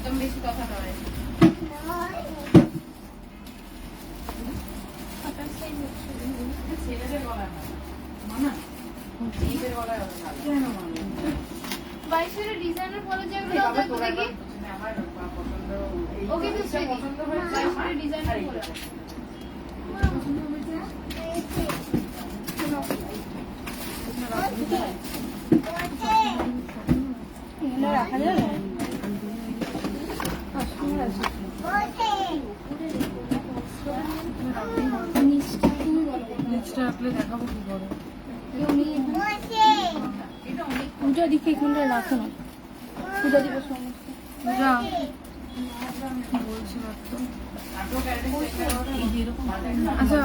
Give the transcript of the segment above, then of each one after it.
একদম বেশি কথা নয়। ছেলেদের গলা না মানা, মেয়েদের গলায় হবে না কেন মানা? 22 ডিজাইনার বলে যেগুলো দেখো দেখি। আমার পছন্দ ওকে তো পছন্দ হয়েছে 22 ডিজাইনার বলে। রাখা যাবে নিচটা রাখলে দেখাবো কি করে। পূজা দিকে এখানটা রাখো না, পূজা দিবস সমস্ত পূজা কি বলছিল তো। আচ্ছা,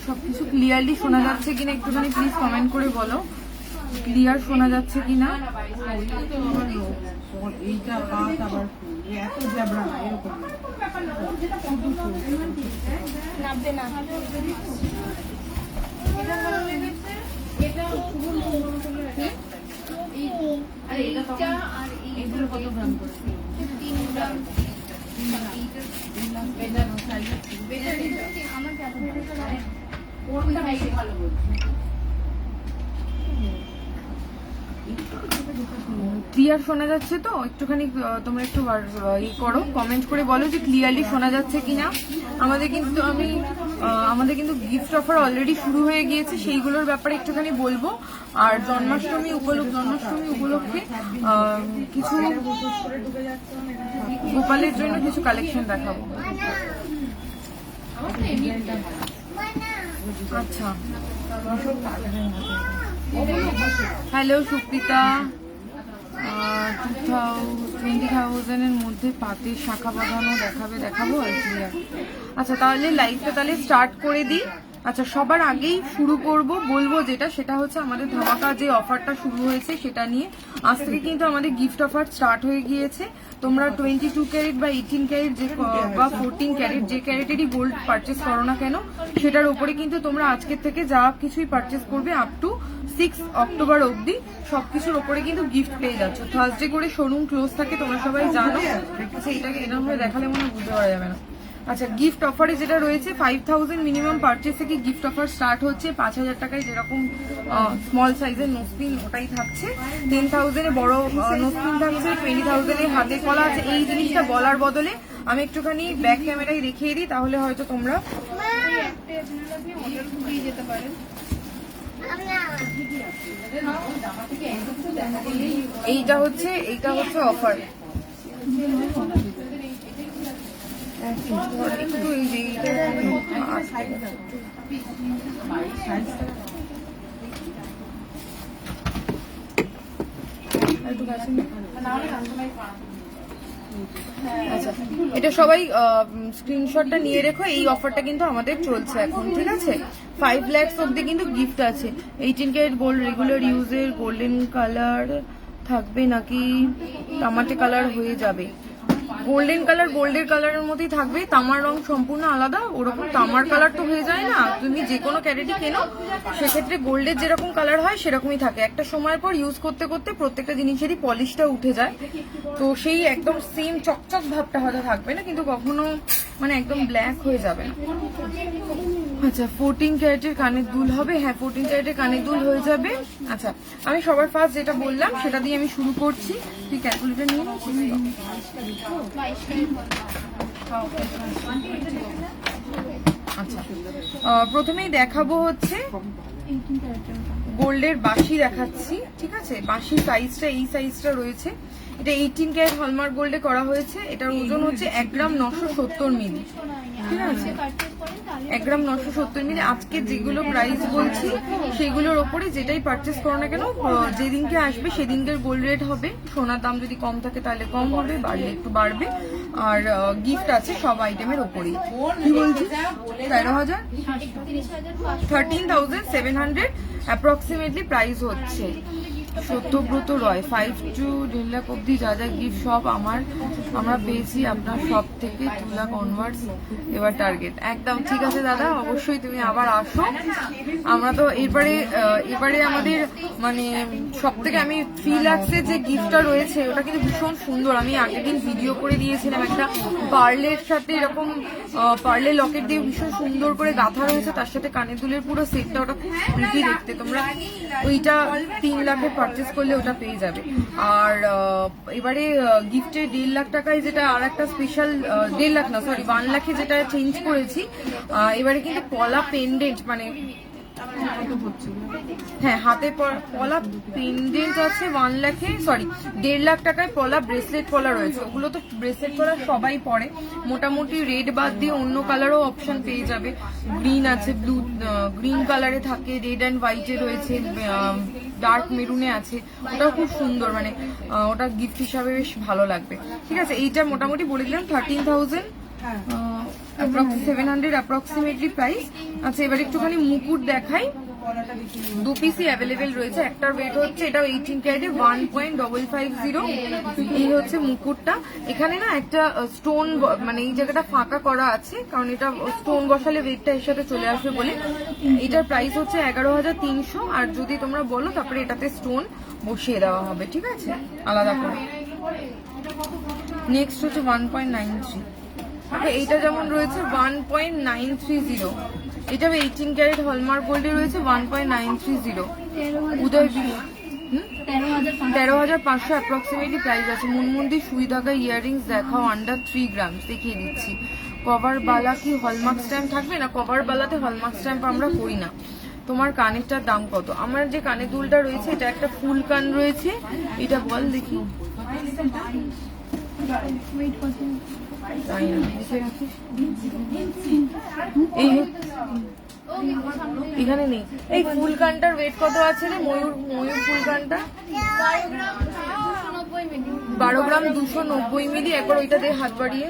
সবকিছু ক্লিয়ারলি শোনা যাচ্ছে কিনা একটুখানি প্লিজ কমেন্ট করে বলো, ক্লিয়ার শোনা যাচ্ছে কিনা। এইটা পাত আবার এত জ্যাবড়া না এরকম নামবে না। আর এইটা আর এগুলো কত গ্রাম করে? 3 গ্রাম। আমার কোনটা বেশি ভালো বলছি? ক্লিয়ার শোনা যাচ্ছে তো? একটুখানি তোমরা একটু ই করো, কমেন্ট করে বলো যে ক্লিয়ারলি শোনা যাচ্ছে কিনা। আমাদের কিন্তু গিফট অফার অলরেডি শুরু হয়ে গিয়েছে, সেইগুলোর ব্যাপারে একটুখানি বলবো। আর জন্মাষ্টমী উপলক্ষে কিছু গোপালের জন্য কিছু কালেকশন দেখাবো। আচ্ছা, হ্যালো সুপ্রিতা, 20,000-এর মধ্যে পাতের শাখা বাঁধানো দেখাবো আর কি। আচ্ছা, তাহলে লাইভটা তাহলে স্টার্ট করে দিই। আচ্ছা, সবার আগেই শুরু বলবো সেটা হচ্ছে আমাদের ধামাকা যে অফারটা শুরু হয়েছে সেটা নিয়ে। আজ থেকে কিন্তু আমাদের গিফট অফার স্টার্ট হয়ে গিয়েছে। তোমরা 22 ক্যারেট বা 18 ক্যারেট বা 14 ক্যারেট যে ক্যারেটেরই গোল্ড পারচেস করো না কেন, সেটার উপরে কিন্তু তোমরা আজকের থেকে যা কিছুই পারচেস করবে আপ টু 6 অক্টোবর অবধি সবকিছুর ওপরে কিন্তু গিফট পেয়ে যাচ্ছ। থার্সডে করে শোরুম ক্লোজ থাকে, তোমরা সবাই জানো। আচ্ছা, এটাকে এরকম ভাবে দেখালে মনে বুঝতে পারা যাবে না। আচ্ছা, গিফট অফারে যেটা রয়েছে 5,000 মিনিমাম পারচেস থেকে গিফট অফার স্টার্ট হচ্ছে। 5,000 টাকায় যেরকম স্মল সাইজের নোসপিন ওটাই থাকছে, 10,000-এ বড় নোসপিন থাকছে, 20,000-এ হাতে কলা আছে। এই জিনিসটা বলার বদলে আমি একটুখানি ব্যাক ক্যামেরায় দেখিয়ে দিই, তাহলে হয়তো তোমরা যেতে পারেন। এইটা হচ্ছে অফার। একটু এই যে আচ্ছা, এটা সবাই স্ক্রিনশটটা নিয়ে রেখো। এই অফারটা কিন্তু আমাদের চলছে এখন, ঠিক আছে? 5 লাখ অব্দি কিন্তু গিফট আছে। 18 ক্যারেট গোল্ড রেগুলার ইউজের গোল্ডেন কালার থাকবে নাকি তামাটে কালার হয়ে যাবে? গোল্ডেন কালার গোল্ডের কালারের মধ্যেই থাকবে, তামার রং সম্পূর্ণ আলাদা। ওরকম তামার কালার তো হয়ে যায় না, তুমি যে কোনো ক্যারেটই কেনো সেক্ষেত্রে গোল্ডের যেরকম কালার হয় সেরকমই থাকে। একটা সময় পর ইউজ করতে করতে প্রত্যেকটা জিনিসেরই পলিশটা উঠে যায়, তো সেই একদম সেম চকচক ভাবটা হয়তো থাকবে না, কিন্তু কখনো মানে একদম ব্ল্যাক হয়ে যাবে না। আচ্ছা, 14 ক্যারেটের কানের দুল হবে? হ্যাঁ, 14 ক্যারেটের কানের দুল হয়ে যাবে। আচ্ছা, আমি সবার ফার্স্ট যেটা বললাম সেটা দিয়ে আমি শুরু করছি। তুই ক্যালকুলেটর নিয়ে নিচ্ছিস? আচ্ছা, প্রথমেই দেখাবো হচ্ছে গোল্ডের বাঁশি দেখাচ্ছি, ঠিক আছে? বাঁশির সাইজটা এই সাইজটা রয়েছে। এটা 18 ক্যারেট হলমার্ক গোল্ডে করা হয়েছে। এটার ওজন হচ্ছে 1 গ্রাম 970 মিলি, ঠিক আছে? 1 গ্রাম 970 মিলি। আজকে যেগুলো প্রাইস বলছি সেগুলোর ওপরে যেটাই পারচেস করো না কেন, যেদিনকে আসবে সেদিনকের গোল্ড রেট হবে। সোনার দাম যদি কম থাকে তাহলে কম হবে, বাড়লে একটু বাড়বে। আর গিফট আছে সব আইটেমের ওপরেই। কি বলছি? 13,000 13,700 অ্যাপ্রক্সিমেটলি প্রাইস হচ্ছে। সত্যব্রত রয় 5 to 1.5 লাখ অব্দি যা যা গিফট সব আমরা পেয়েছি আপনার সব থেকে 2 লাখ অনওয়ার্ডস এবার টার্গেট। একদম ঠিক আছে দাদা, অবশ্যই তুমি আবার আসো। আমরা তো এবারে আমাদের মানে সব থেকে আমি 3 লাখসের যে গিফটটা রয়েছে ওটা কিন্তু ভীষণ সুন্দর। আমি আগের দিন ভিডিও করে দিয়েছিলাম, একটা পার্লের সাথে এরকম পার্লে লকেট দিয়ে ভীষণ সুন্দর করে গাঁথা রয়েছে, তার সাথে কানের দুলের পুরো সেটটা, ওটা খুব প্রিটি দেখতে। তোমরা ওইটা 3 লাখে পারচেস করলে ওটা পেয়ে যাবে। আর এবারে গিফটে 1.5 লাখ টাকায় যেটা আর একটা স্পেশাল 1.5 লাখ না সরি 1 লাখে যেটা চেঞ্জ করেছি, এবারে কিন্তু পলা পেন্ডেন্ট মানে হ্যাঁ হাতে পলা পেন্ডেন্ট আছে 1 লাখে সরি 1.5 লাখ টাকায় পলা ব্রেসলেট পলা রয়েছে। ওগুলো তো ব্রেসলেট পলা সবাই পরে, মোটামুটি রেড বাদ দিয়ে অন্য কালারও অপশন পেয়ে যাবে। গ্রিন আছে, ব্লু গ্রিন কালারে থাকে, রেড অ্যান্ড হোয়াইটে রয়েছে, ডার্ক মেরুনে আছে। ওটাও খুব সুন্দর, মানে ওটা গিফট হিসাবে বেশ ভালো লাগবে। ঠিক আছে, এইটা মোটামুটি বলে দিলাম 13,000 700 অ্যাপ্রক্সিমেটলি প্রাইস। আচ্ছা এবার একটুখানি মুকুট দেখাই। 2 পিসই অ্যাভেলেবেল রয়েছে, একটার ওয়েট হচ্ছে এটাও 18 ক্যারেটে 1.550। এই হচ্ছে মুকুটটা। এখানে না একটা স্টোন মানে এই জায়গাটা ফাঁকা করা আছে, কারণ এটা স্টোন বসালে ওয়েটটা এর সাথে চলে আসবে বলে। এটার প্রাইস হচ্ছে 11,300, আর যদি তোমরা বলো তারপরে এটাতে স্টোন বসিয়ে দেওয়া হবে, ঠিক আছে আলাদা করে। নেক্সট হচ্ছে 1.93। এইটা যেমন রয়েছে 1.930, এটা 18 ক্যারেট হলমার্ক গোল্ডে রয়েছে 1.930। উদয় 13,500 অ্যাপ্রক্সিমেটলি প্রাইস আছে। মনমন্দির সুই ধাগা ইয়াররিংস দেখাও আন্ডার 3 গ্রাম, দেখিয়ে দিচ্ছি। কভার বালা কি হলমার্ক স্ট্যাম্প থাকবে না? কভার বালাতে হলমার্ক স্ট্যাম্প আমরা করি না। তোমার কানেরটার দাম কত? আমার যে কানের দুলটা রয়েছে এটা একটা ফুল কান রয়েছে, এটা বল দেখি। এই এখানে নেই। এই ফুল কানটার ওয়েট কত আছে রে? ময়ূর ফুল কানটা 12 গ্রাম 290 মিলি। একবার ওইটা দিয়ে হাত বাড়িয়ে।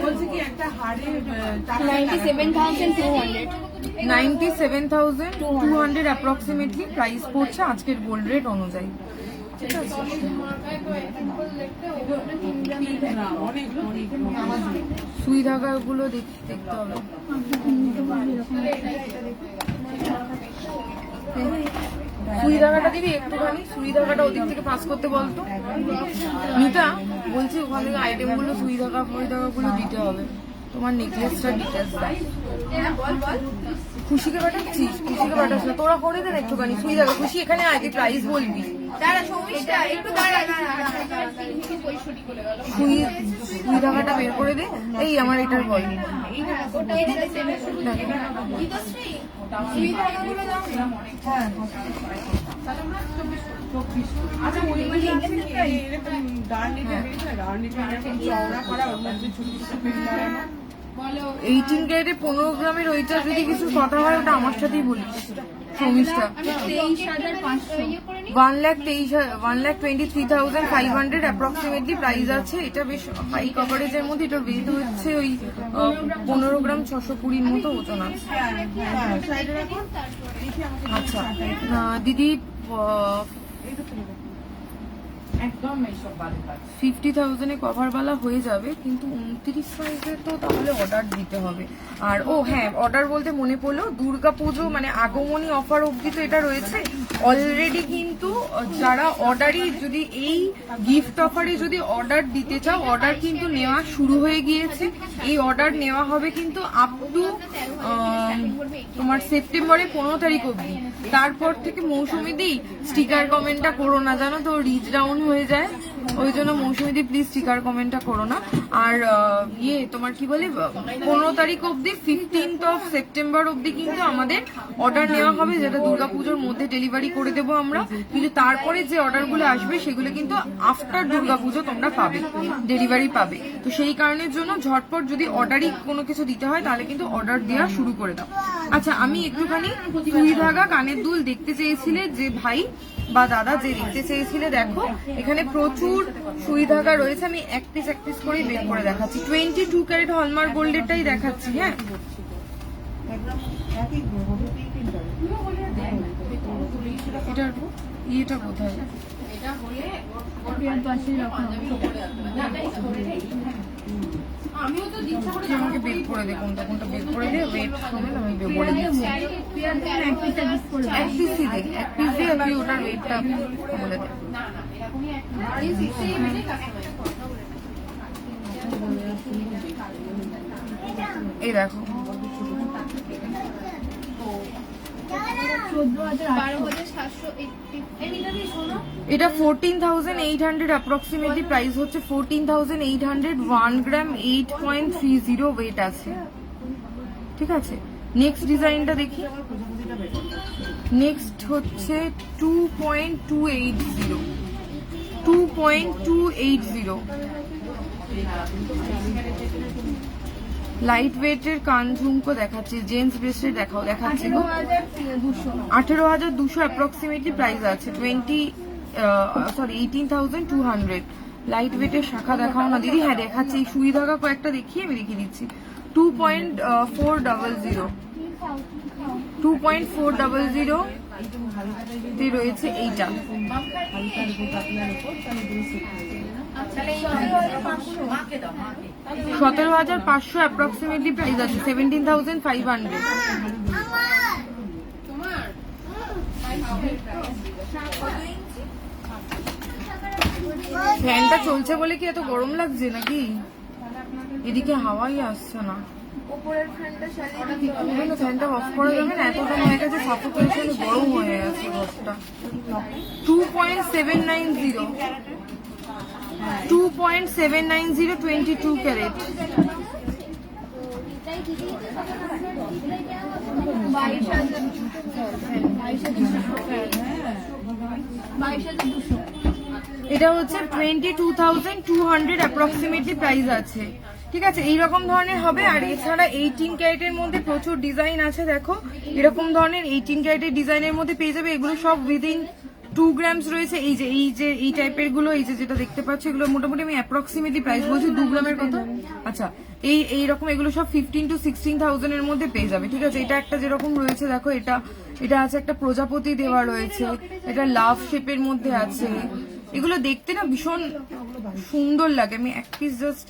বলছি কি একটা হাড়ে 97,200 অ্যাপ্রক্সিমেটলি প্রাইস পড়ছে আজকের গোল্ড রেট অনুযায়ী। ঠিক আছে, সুই ধাগাগুলো দেখতে হবে। সুই ধাগাটা দিবি একটুখানি, সুই ধাগাটা ওদিক থেকে পাস করতে বলতো মিতা। বলছি ওখান থেকে আইটেম গুলো সুই ধাগা ফুই ধাগাগুলো দিতে হবে। তোমার নেকলেসটা ডিটেলস দাও। খুশিকে পাঠাচ্ছিস? খুশিকে পাঠাস না, তোরা করে দেন একটুখানি সুই ধাগা। খুশি এখানে আগে প্রাইস বলবি। সুই ধাগাটা বের করে দে। এই আমার এটার বল। আচ্ছা ওই মানে আছে কি এরকম গার্নিটা বেশ না, গার্নিটা এরকম চওড়া করা, ওর মধ্যে ছোট ছোট পিন লাগানো। 18 ক্যারেটে 15 গ্রামের ওইটা যদি কিছু কথা হয় ওটা আমার সাথেই বলিস। সমিষ্টা 1,23,500 অ্যাপ্রক্সিমেটলি প্রাইস আছে। এটা বেশ হাই কভারেজের মধ্যে, এটার ওয়েট হচ্ছে ওই 15 গ্রাম 620 মতো ওজন আছে। আচ্ছা দিদি 50,000 কভার বালা হয়ে যাবে, কিন্তু 29 সাইজের তো তাহলে অর্ডার দিতে হবে। আর ও হ্যাঁ, অর্ডার বলতে মনে পড়লো, দুর্গাপুজো মানে আগমনী অফার অবধি তো এটা রয়েছে অলরেডি। কিন্তু যারা অর্ডারই যদি এই গিফট অফারে যদি অর্ডার দিতে চাও, অর্ডার কিন্তু নেওয়া শুরু হয়ে গিয়েছে। এই অর্ডার নেওয়া হবে কিন্তু আপ টু তোমার সেপ্টেম্বরের 15 তারিখ অবধি। তারপর থেকে মৌসুমি দি স্টিকার কমেন্টটা করো না, জানো তো রিচ ডাউন হয়ে যায়, ওই জন্য মৌসুমি দি প্লিজ স্টিকার কমেন্টটা করো না। আর তোমার কি বলে 15 তারিখ অবধি 15 সেপ্টেম্বর অবধি কিন্তু আমাদের অর্ডার নেওয়া হবে, যেটা দুর্গাপুজোর মধ্যে ডেলিভারি করে দেবো আমরা। কিন্তু তারপরে যে অর্ডারগুলো আসবে সেগুলো কিন্তু আফটার দুর্গাপুজো তোমরা পাবে, ডেলিভারি পাবে। তো সেই কারণের জন্য ঝটপট যদি অর্ডারই কোনো কিছু দিতে হয় তাহলে কিন্তু অর্ডার দেওয়া শুরু করে দাও। আচ্ছা আমি একটুখানি সুই ধাগা কানের দুল দেখতে চেয়েছিলে যে ভাই বা দাদা, যে দেখতে চেয়েছিলে, দেখো এখানে প্রচুর সুই ধাগা রয়েছে। আমি এক পিস করে বের করে দেখাচ্ছি। 22 ক্যারেট হলমার্ক গোল্ডেরটাই দেখাচ্ছি। হ্যাঁ একই হবে তিনটা এটার ইয়েটা কোথায়? তুই আমাকে বের করে দে, কোনটা কোনটা বের করে দে, ওয়েট সমেত আমি বলে দিচ্ছি। এক পিস দে, এক পিস দিয়ে তুই ওটার ওয়েটটা বলে দে। এই দেখো এটা 14,800 অ্যাপ্রক্সিমেটলি প্রাইস হচ্ছে 14,800, 1 গ্রাম 8.30 ওয়েট আছে, ঠিক আছে। নেক্সট ডিজাইনটা দেখি। নেক্সট হচ্ছে 2.280, 2.280 লাইট ওয়েটের কান ঝুমকো দেখাচ্ছি, জেন্টস ব্রেসলেট দেখাচ্ছি। 18,200 অ্যাপ্রক্সিমেটলি প্রাইস আছে, 18,200। লাইট ওয়েটের শাখা দেখাও না দিদি। হ্যাঁ দেখাচ্ছি, এই সুই ধাগা কয়েকটা দেখিয়ে আমি দেখিয়ে দিচ্ছি। 2.400, 2.400 তে রয়েছে এইটা। 17,500 অ্যাপ্রক্সিমেটলি প্রাইস আছে, 17,500। ফ্যানটা চলছে বলে কি এত গরম লাগছে নাকি? এদিকে হাওয়াই আসছে না। ফ্যানটা অফ করা যাবে না, এত দাম হয়ে গেছে, সাফোকেশন, গরম হয়ে গেছে ঘরটা। 2.790, 2.790, 22 ক্যারেট। এটা হচ্ছে 22,200 অ্যাপ্রক্সিমেটলি প্রাইস আছে, ঠিক আছে। এইরকম ধরনের হবে। আর এছাড়া 18 ক্যারেটের মধ্যে প্রচুর ডিজাইন আছে, দেখো এরকম ধরনের 18 ক্যারেটের ডিজাইনের মধ্যে পেয়ে যাবে। এগুলো সব উইদিন 2 গ্রামস রয়েছে। এই টাইপের গুলো, এই যেটা দেখতে পাচ্ছ, এগুলো মোটামুটি আমি অ্যাপ্রক্সিমেটলি প্রাইস বলছি 2 গ্রামের কথা। আচ্ছা, এইরকম এগুলো সব 15 to 16,000 এর মধ্যে পেয়ে যাবে, ঠিক আছে। এটা একটা যেরকম রয়েছে দেখো, এটা আছে একটা প্রজাপতি দেওয়া রয়েছে, এটা লাভ শেপের মধ্যে আছে। এগুলো দেখতে না ভীষণ সুন্দর লাগে। আমি এক পিস জাস্ট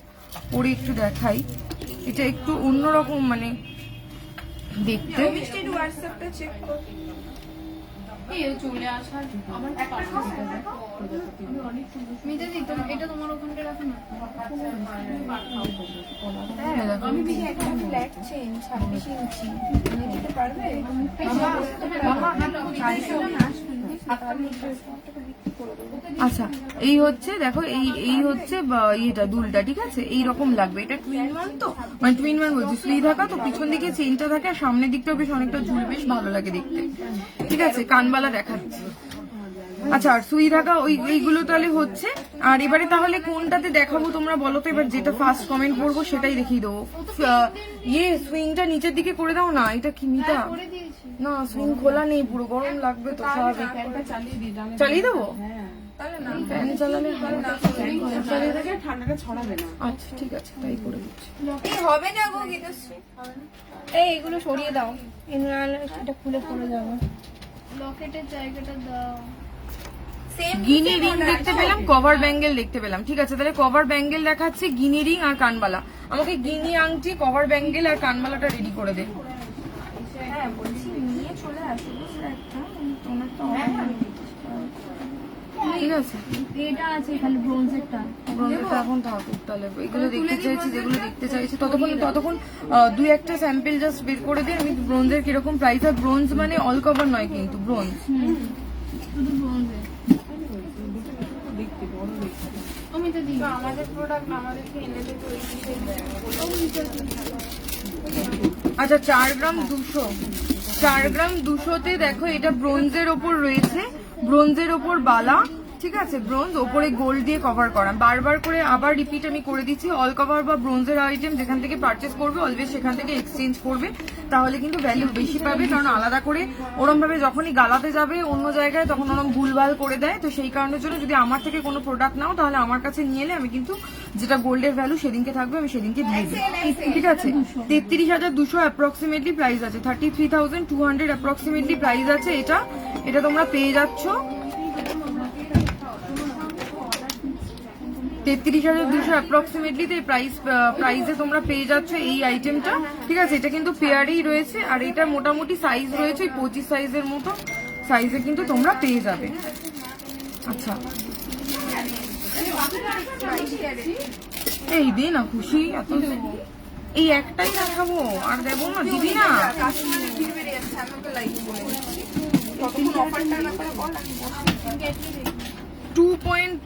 পরে একটু দেখাই। এটা একটু অন্যরকম মানে দেখতে। চলে আসার এটা তোমার ওখানটা রাখো না। আমি দেখি একটা ব্ল্যাক চেইন 26 ইঞ্চি দিতে পারবে? আচ্ছা, এই হচ্ছে দেখো, এই হচ্ছে ইয়েটা দুলটা, ঠিক আছে। এইরকম লাগবে। এটা টুইন ওয়ান, তো মানে টুইন ওয়ান বলছি, স্লি থাকা তো, পিছন দিকে চেইনটা থাকে আর সামনের দিকটাও বেশ অনেকটা ঝুল, বেশ ভালো লাগে দেখতে, ঠিক আছে। কানবালা দেখাচ্ছি। আচ্ছা, আর সুই থাকা এইগুলো তাহলে হচ্ছে। আর এবারে তাহলে কোনটাতে দেখাবো তোমরা বলো তো। এবার যেটা ফার্স্ট কমেন্ট করবো সেটাই দেখিয়ে দেবো। সুইংটা নিচের দিকে করে দাও না। এটা কি মিটা? না, সুইং খোলা নেই, পুরো গরম লাগবে তো, স্বাভাবিক। চালিয়ে দেবো? ফ্যান চালালে ঠান্ডাটা ছড়াবে না। আচ্ছা ঠিক আছে, তাই করে দিচ্ছি। হবে না গো, এই এগুলো সরিয়ে দাও, এটা খুলে পড়ে যাবে। লকেটের জায়গাটা দাও। গিনি রিং দেখতে পেলাম, কভার ব্যাঙ্গেল দেখতে পেলাম, ঠিক আছে। তাহলে কভার ব্যাঙ্গেল দেখাচ্ছে, গিনি রিং আর কানবালা। আমাকে গিনি আংটি, কভার ব্যাঙ্গেল আর কানবালাটা রেডি করে দে। হ্যাঁ বলছি, নিয়ে চলে আসো একটা, তোমার তো ঠিক আছে। এটা আছে খালি ব্রোঞ্জেরটা। ব্রোঞ্জেরটা এখন থাকুক তাহলে। এগুলো দেখতে চাইছি, যেগুলো দেখতে চাইছি ততক্ষণ 2-1টা স্যাম্পল জাস্ট বের করে দিই আমি। ব্রোঞ্জের কিরকম প্রাইস? আর ব্রোঞ্জ মানে অল কভার নয় কিন্তু, ব্রোঞ্জ শুধু ব্রোঞ্জের। আমাদের প্রোডাক্ট আমাদেরকে এনে দেবে। আচ্ছা, 4 গ্রাম 200, 4 গ্রাম 200তে দেখো এটা ব্রোঞ্জের ওপর রয়েছে, ব্রোঞ্জের ওপর বালা, ঠিক আছে, ব্রোঞ্জ, ওপরে গোল্ড দিয়ে কভার করা। বারবার করে আবার রিপিট আমি করে দিচ্ছি, অল কভার বা ব্রোঞ্জের আইটেম যেখান থেকে পারচেস করবে অলওয়েজ সেখান থেকে এক্সচেঞ্জ করবে, তাহলে কিন্তু ভ্যালু বেশি পাবে। কারণ আলাদা করে ওরম ভাবে যখনই গালাতে যাবে অন্য জায়গায় তখন ওরম ভুলভাল করে দেয়। তো সেই কারণের জন্য যদি আমার থেকে কোনো প্রোডাক্ট নাও তাহলে আমার কাছে নিয়ে এলে আমি কিন্তু যেটা গোল্ডের ভ্যালু সেদিনকে থাকবে আমি সেদিনকে দিয়ে দিই, ঠিক আছে। 33,200 অ্যাপ্রক্সিমেটলি প্রাইস আছে, 33,200 অ্যাপ্রক্সিমেটলি প্রাইস আছে। এটা তোমরা পেয়ে যাচ্ছ 33,200 অ্যাপ্রক্সিমেটলি প্রাইসে তোমরা পেয়ে যাচ্ছ এই আইটেমটা, ঠিক আছে। এটা কিন্তু পেয়ারেই রয়েছে, আর এটা মোটামুটি সাইজ রয়েছে 25 সাইজের মতো সাইজে কিন্তু তোমরা পেয়ে যাবে। আচ্ছা এই দে না খুশি, এত এই একটাই দেখাবো আর দেবো না, দিবি না? কাশ্মীরে ভিড় বেড়ে যাচ্ছে, আমি ওকে লাইক বলে দিচ্ছি। কতক্ষণ অফারটার ব্যাপারে বল, আমি বলছি। 2.100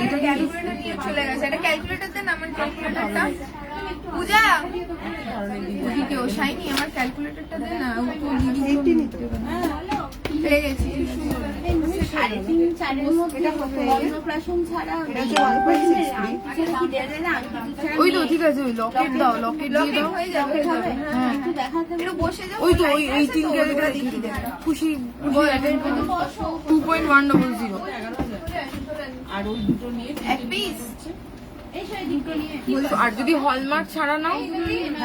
এটা কিন্তু চলে গেছে। এটা ক্যালকুলেটর দেন, আমার ক্যালকুলেটরটা। পূজা ওদিকে ও শাইনি, আমার ক্যালকুলেটরটা দে না। ও তো দিদি পেয়ে গেছি। ওই তো ঠিক আছে, ওই লকেট দাও, লকেট দিয়ে দাও। হয়ে যাবে। হ্যাঁ একটু বসে যাও। ওই তো ওই 3 ক্যারেটটা দেখি দে। খুশি 2.100। আর ওই দুটো নিয়ে এক পিস। আর যদি হলমার্ক ছাড়া নাও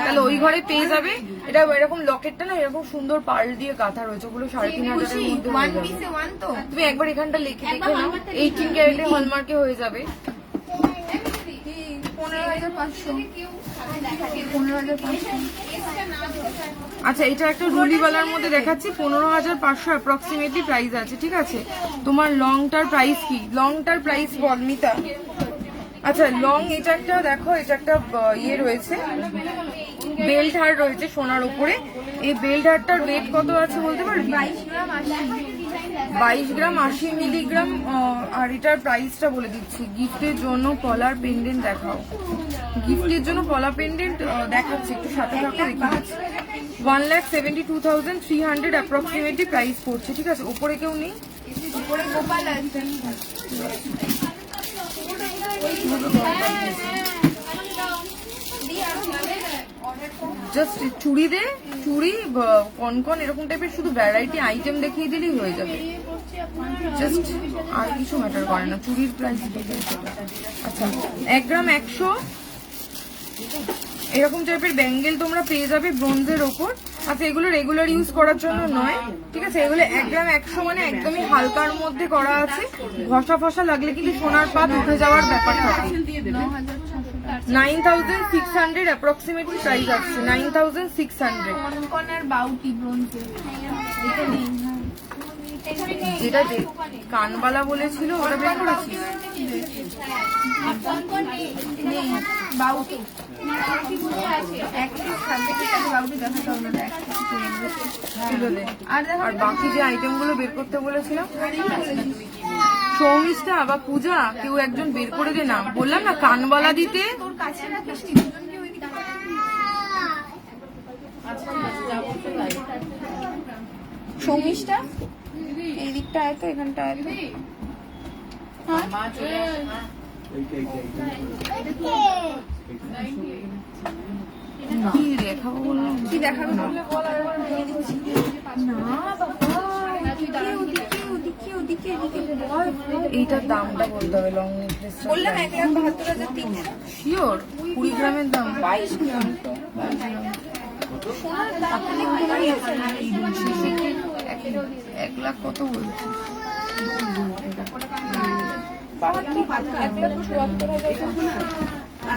তাহলে ওই ঘরে পেয়ে যাবে। এটা এরকম লকেটটা না এরকম সুন্দর পার্ল দিয়ে গাঁথা রয়েছে, ওগুলো 3,500 মধ্যে হয়ে ওয়ান যাবে। পিসে ওয়ান তো। তুমি একবার এখানটা লিখে দেখে নাও, 18 ক্যারেটে হলমার্কে হয়ে যাবে। 15,500। 15,500। আচ্ছা এটা একটা রুলিওয়ালার মধ্যে দেখাচ্ছি, 15,500 অ্যাপ্রক্সিমেটলি প্রাইস আছে, ঠিক আছে। তোমার লংটার প্রাইস কি? লংটার প্রাইস বল মিতা। আচ্ছা লং এটা একটা দেখো, এটা একটা ইয়ে রয়েছে, বেল্ট হার রয়েছে সোনার উপরে। এই বেল্ট হারটার ওয়েট কত আছে বলতে পারবি? 22 গ্রাম 80 মিলিগ্রাম। আর এটার প্রাইসটা বলে দিচ্ছি। গিফটের জন্য পলার পেন্ডেন্ট দেখাও, গিফটের জন্য পলা পেন্ডেন্ট দেখাচ্ছি, একটু সাথে সাথে দেখে দিচ্ছি। 1,72,300 অ্যাপ্রক্সিমেটলি প্রাইস পড়ছে, ঠিক আছে। উপরে কেউ নেই, উপরে গোপাল আছে। জাস্ট চুড়ি দে, চুড়ি কনকন এরকম টাইপের শুধু ভ্যারাইটি আইটেম দেখিয়ে দিলেই হয়ে যাবে, জাস্ট আর কিছু ম্যাটার করে না। চুড়ির প্রাইস আচ্ছা 1 গ্রাম 100 এরকম টাইপের ব্যাঙ্গেল তোমরা পেয়ে যাবে ব্রোঞ্জের ওপর। আচ্ছা এগুলো রেগুলার ইউজ করার জন্য নয়, ঠিক আছে। এগুলো 1 গ্রাম 100 মানে একদমই হালকার মধ্যে করা আছে। ঘষা ফসা লাগলে কিন্তু সোনার পাত উঠে যাওয়ার ব্যাপার থাকে। 9,600 অ্যাপ্রক্সিমেটলি প্রাইস আসছে, 9,600। কনকনের বাউটি ব্রোঞ্জের। এটা নেই। যেটা যে কানবালা বলেছিল ওটা বের করেছি। বাউটি এক পিস থাকবে, ঠিক আছে। বাউটি দেখাতে হবে না, এক পিস করে নেবো। আর বাকি যে আইটেম গুলো বের করতে বলেছিলাম, সৌমিষ্ঠা বা পূজা কেউ একজন বের করে দে না, বললাম না কানবালা দিতে। তোর কাছে রাখিস, তিনজনকে ওইদিকে সৌমিষ্ঠা এই দিকটা আয় তো, এখানটা আয় তো। মা চলে আসে মা। কি দেখাবো বললাম, কি দেখাবে বললে বল, আর একবার দিয়ে দিচ্ছি। না বাবা, ওদিকে বল। এইটার দামটা বলতে হবে। লং নেকলেস বললাম 1,72,300। শিওর 20 গ্রামের দাম 22 গ্রাম তো। সোনার দাম অনেক কমে গেছে। 1 লাখ কত বলছি?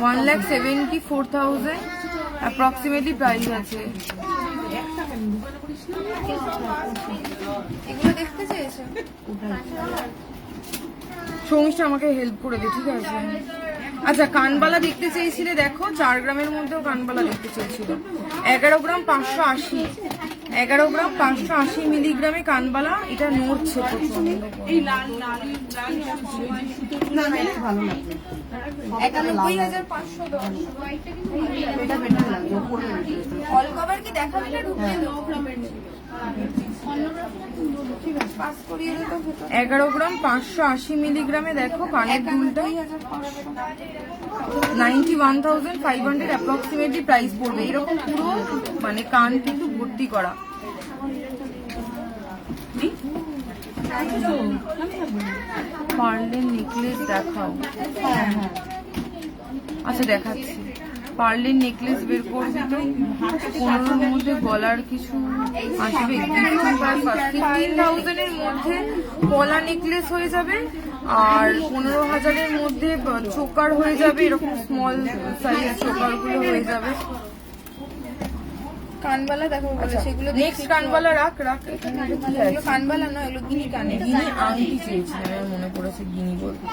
1,74,000 অ্যাপ্রক্সিমেটলি প্রাইস আছে। এগুলো দেখতে চেয়েছো? সৌমিষ্ঠা আমাকে হেল্প করে দে, ঠিক আছে। আচ্ছা কানবালা দেখতে চেয়েছিলে, দেখো 4 গ্রামের মধ্যেও কানবালা দেখতে চেয়েছিল। 11 গ্রাম 580, 11 গ্রাম 580 মিলিগ্রামে কানবালা। এটা নড়ছে প্রচন্ড। এই লাল লাল লাল না না এটা ভালো লাগবে। 91,510। এটা বেটার লাগবে উপরে। অল কভার কি দেখাবি না ঢুকিয়ে দেবো? পাস করিয়ে দে তো ভেতরে। 11 গ্রাম 580 মিলিগ্রামে দেখো কানের দুলটা 91,500 অ্যাপ্রক্সিমেটলি প্রাইস পড়বে। এরকম পুরো মানে কান কিন্তু ভর্তি করা। পার্লের নেকলেস দেখাও। আচ্ছা দেখাচ্ছি, পার্লের নেকলেস বের করবি তো 15-র মধ্যে গলার কিছু আসবে। 15,000 এর মধ্যে পলা নেকলেস হয়ে যাবে আর 15,000 মধ্যে চোকার হয়ে যাবে, এরকম স্মল সাইজ চোকার গুলো হয়ে যাবে। কানবালা দেখো বলে সেগুলো নেক্সট কানবালা রাখ রাখ এখানে। এগুলো কানবালা নয়, এগুলো গিনি কানে। গিনি আংটি চেয়েছিলাম, আমার মনে পড়েছে গিনি বলতে।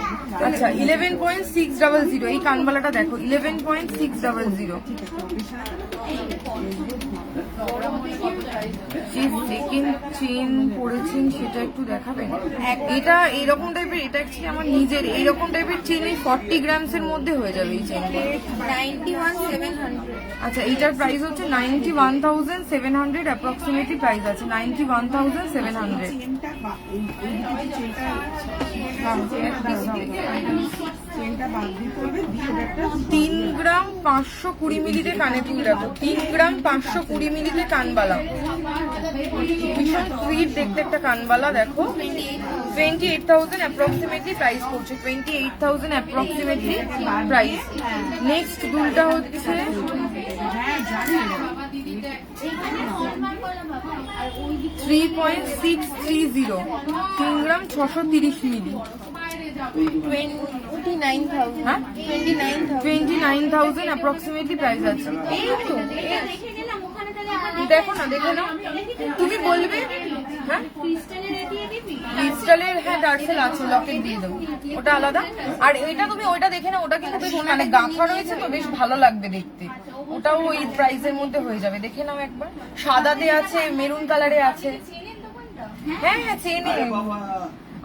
আচ্ছা 11.600 এই কানবালাটা দেখো 11.600। যে সেকেন্ড চেন পরেছেন সেটা একটু দেখাবেন। এটা এইরকম টাইপের, এটা অ্যাকচুয়ালি আমার নিজের এইরকম টাইপের চেন, এই 40 গ্রামসের মধ্যে হয়ে যাবে এই চেন। 91,700। আচ্ছা এইটার প্রাইস হচ্ছে 91,700 অ্যাপ্রক্সিমেটলি প্রাইস আছে 91,700। 3 গ্রাম 520 মিলিতে কানে দুল রাখো। 3 গ্রাম 520 মিলিতে কানবালা, ভীষণ সুইট দেখতে একটা কানবালা দেখো। 28,000 অ্যাপ্রক্সিমেটলি প্রাইস পড়ছে, 28,000 অ্যাপ্রক্সিমেটলি প্রাইস। নেক্সট দুলটা হচ্ছে 3.630, 3 গ্রাম 630 মিলি। 29,000। হ্যাঁ 29,000 অ্যাপ্রক্সিমেটলি প্রাইস আছে। এই তো দেখো না, দেখে নাও, তুমি বলবে। হ্যাঁ ক্রিস্টালের, হ্যাঁ ডার্সেল আছে, লকেট দিয়ে দেবো, ওটা আলাদা। আর এটা তুমি ওইটা দেখে নাও, ওটা কিন্তু বেশ মানে গাঁথা রয়েছে তো বেশ ভালো লাগবে দেখতে। ওটাও ওই প্রাইসের মধ্যে হয়ে যাবে, দেখে নাও একবার। সাদাতে আছে, মেরুন কালারে আছে। হ্যাঁ হ্যাঁ চেনে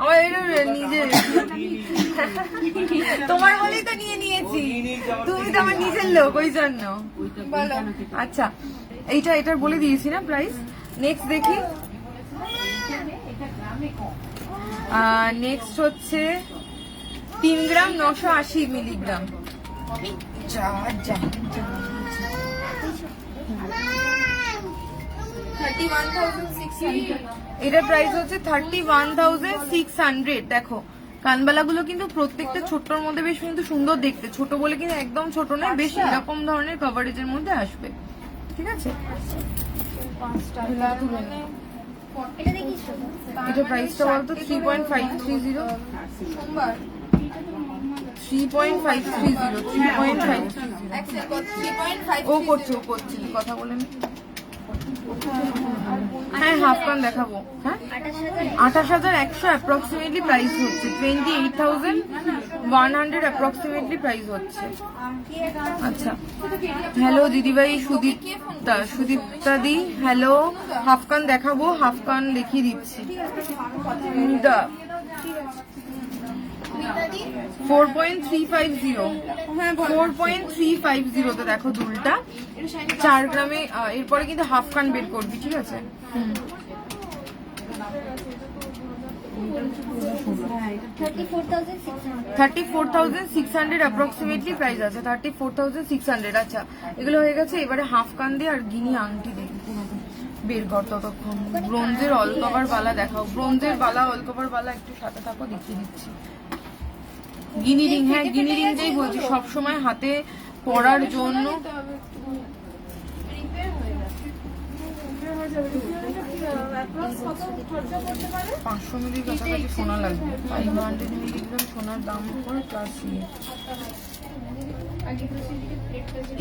আমার এটা নিজে, তোমার বলেই তো নিয়ে নিয়েছি, তুমি তো আমার নিজের লোক ওই জন্য। বলো। আচ্ছা এটার বলে দিয়েছি না প্রাইস। নেক্সট দেখি, নেক্সট হচ্ছে 3 গ্রাম 980 মিলিগ্রাম। যা যা 31,600। এটার প্রাইস হচ্ছে 31,600। দেখো কানবালাগুলো কিন্তু প্রত্যেকটা ছোট্টর মধ্যে বেশ কিন্তু সুন্দর দেখতে, ছোট বলে কিন্তু একদম ছোট নয়, বেশ এরকম ধরনের কভারেজের মধ্যে আসবে। ঠিক আছে, এটা প্রাইসটা বলতো 3.530। সোমবার 3.530, 3.530। অ্যাকসেল কত? 3.5। ও করছে কথা বলে নি। হ্যাঁ হাফ কান দেখাবো। হ্যাঁ 28,100 অ্যাপ্রক্সিমেটলি প্রাইস হচ্ছে, 28,100 অ্যাপ্রক্সিমেটলি প্রাইস হচ্ছে। আচ্ছা হ্যালো দিদিভাই, সুদীপ্তা দি হ্যালো। হাফ কান দেখাবো, হাফ কান দেখিয়ে দিচ্ছি। 4.350, 4.350 তে দেখো দুলটা 4 গ্রামে। এরপরে কিন্তু হাফ কান বের করবি, ঠিক আছে। 34,600 অ্যাপ্রক্সিমেটলি প্রাইস আছে, 34,600। আচ্ছা এগুলো হয়ে গেছে, এবারে হাফ কান দিয়ে আর গিনি আংটি দিয়ে বের কর ততক্ষণ। ব্রোঞ্জের অল কভার বালা দেখাও, ব্রোঞ্জের বালা অল কভার বালা একটু সাথে থাকো, দেখিয়ে দিচ্ছি। গিনি রিং, হ্যাঁ গিনি রিংটাই বলছি, সবসময় হাতে পরার জন্য। 500 মিলির কাছাকাছি সোনা লাগবে, 500 মিলিগ্রাম সোনার দাম করে প্লাস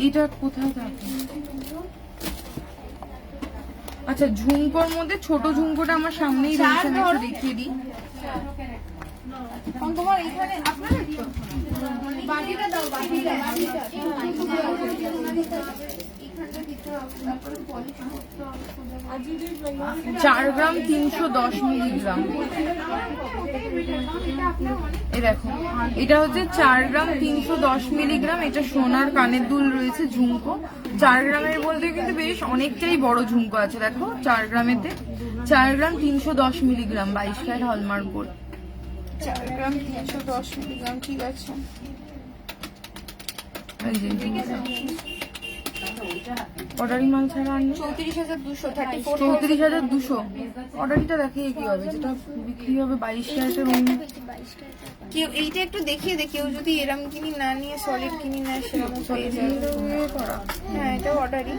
এটা কোথায় থাকে। আচ্ছা ঝুমকোর মধ্যে ছোট ঝুমকোটা আমার সামনেই রয়েছে, আমি একটু দেখিয়ে দিই। তোমার এখানে আপনার বাকিটা দাও, বাকিটা 4 গ্রাম 310 মিলিগ্রাম। এই দেখো এটা হচ্ছে 4 গ্রাম 310 মিলিগ্রাম। এটা সোনার কানের দুল রয়েছে, ঝুমকো। 4 গ্রামের বলতে কিন্তু বেশ অনেকটাই বড় ঝুমকো আছে, দেখো 4 গ্রামেতে। 4 গ্রাম 310 মিলিগ্রাম, 22 ক্যারেট হলমার্ক গোল্ড। 4 গ্রাম 310 মিলিগ্রাম, ঠিক আছে। অর্ডারি মাল ছাড়া 34,200, 34,200। অর্ডারিটা দেখিয়ে কি হবে, যেটা বিক্রি হবে 22 ক্যারেটের অন্য। কেউ এইটা একটু দেখিয়ে দে, কেউ যদি এরম কিনি না নিয়ে সলিড কিনি নেয় সেরকম পেয়ে যাবে। হ্যাঁ, এটা অর্ডারই।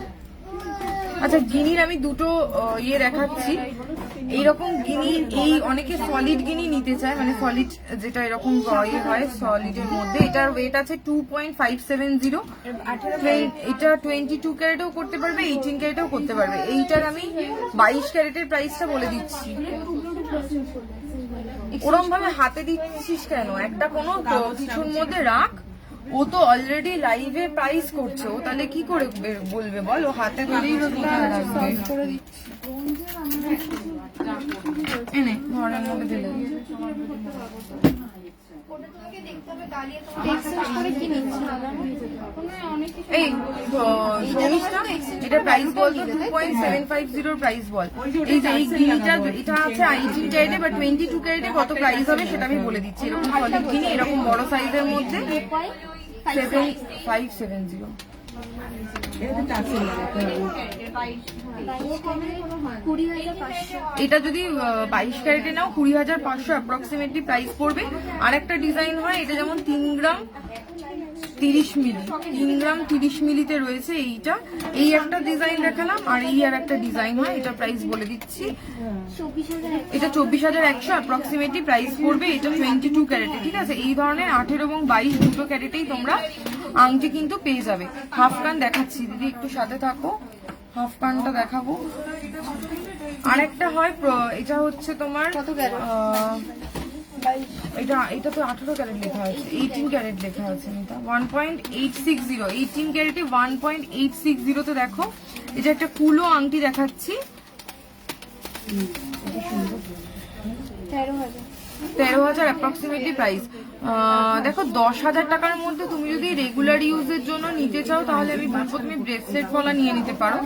আচ্ছা, গিনির আমি দুটো ইয়ে দেখাচ্ছি। এইরকম গিনি, এই অনেকে সলিড গিনি নিতে চায়, মানে সলিড যেটা এরকম ইয়ে হয় সলিডের মধ্যে। এটার ওয়েট আছে 2.570। এটা 22 ক্যারেটেও করতে পারবে, 18 ক্যারেটেও করতে পারবে। এইটার আমি 22 ক্যারেটের প্রাইসটা বলে দিচ্ছি। ওরম ভাবে হাতে দিচ্ছিস কেন? একটা কোনো কিছুর মধ্যে রাখ। ও তো অলরেডি লাইভে প্রাইস করছে, ও তাহলে কি করে বলবে বল? ও হাতে ধরেই করে দিচ্ছি। এনে ঘরের মধ্যে দিলে এই জিনিসটা, এটা প্রাইস বল তো 2.750 প্রাইস বল। এই যে এই গিনিটা, এটা আছে 18 ক্যারেটে বা 22 ক্যারেটে কত প্রাইস হবে সেটা আমি বলে দিচ্ছি। এরকম সলিড গিনি, এরকম বড় সাইজের মধ্যে 7570। এটা যদি 22 ক্যারেটে নাও 20,500 অ্যাপ্রক্সিমেটলি প্রাইস পড়বে। আর একটা ডিজাইন হয়, এটা যেমন 3 গ্রাম 30 মিলি, 3 গ্রাম 30 মিলিতে রয়েছে এইটা। এই একটা ডিজাইন দেখালাম, আর এই আর একটা ডিজাইন হয়, এটা প্রাইস বলে দিচ্ছি। এটা 24,100 অ্যাপ্রক্সিমেটলি প্রাইস পড়বে। এটা 22 ক্যারেটে, ঠিক আছে। এই ধরনের 18 এবং 22 দুটো ক্যারেটেই তোমরা আংটি কিন্তু পেয়ে যাবে। হাফ কান দেখাচ্ছি দিদি, একটু সাথে থাকো, হাফ কানটা দেখাবো। আরেকটা হয়, এটা হচ্ছে তোমার এটা তো 18 ক্যারেট লেখা আছে, 18 ক্যারেট লেখা আছে। এটা 1.860, 18 ক্যারেটে 1.860 তে দেখো। এটা একটা কুলো আংটি দেখাচ্ছি, 13,000 অ্যাপ্রক্সিমেটলি প্রাইস। দেখো 10,000 টাকার মধ্যে তুমি যদি রেগুলার ইউজের জন্য নিতে চাও তাহলে আমি বলবো তুমি ব্রেসলেট গলা নিয়ে নিতে পারো।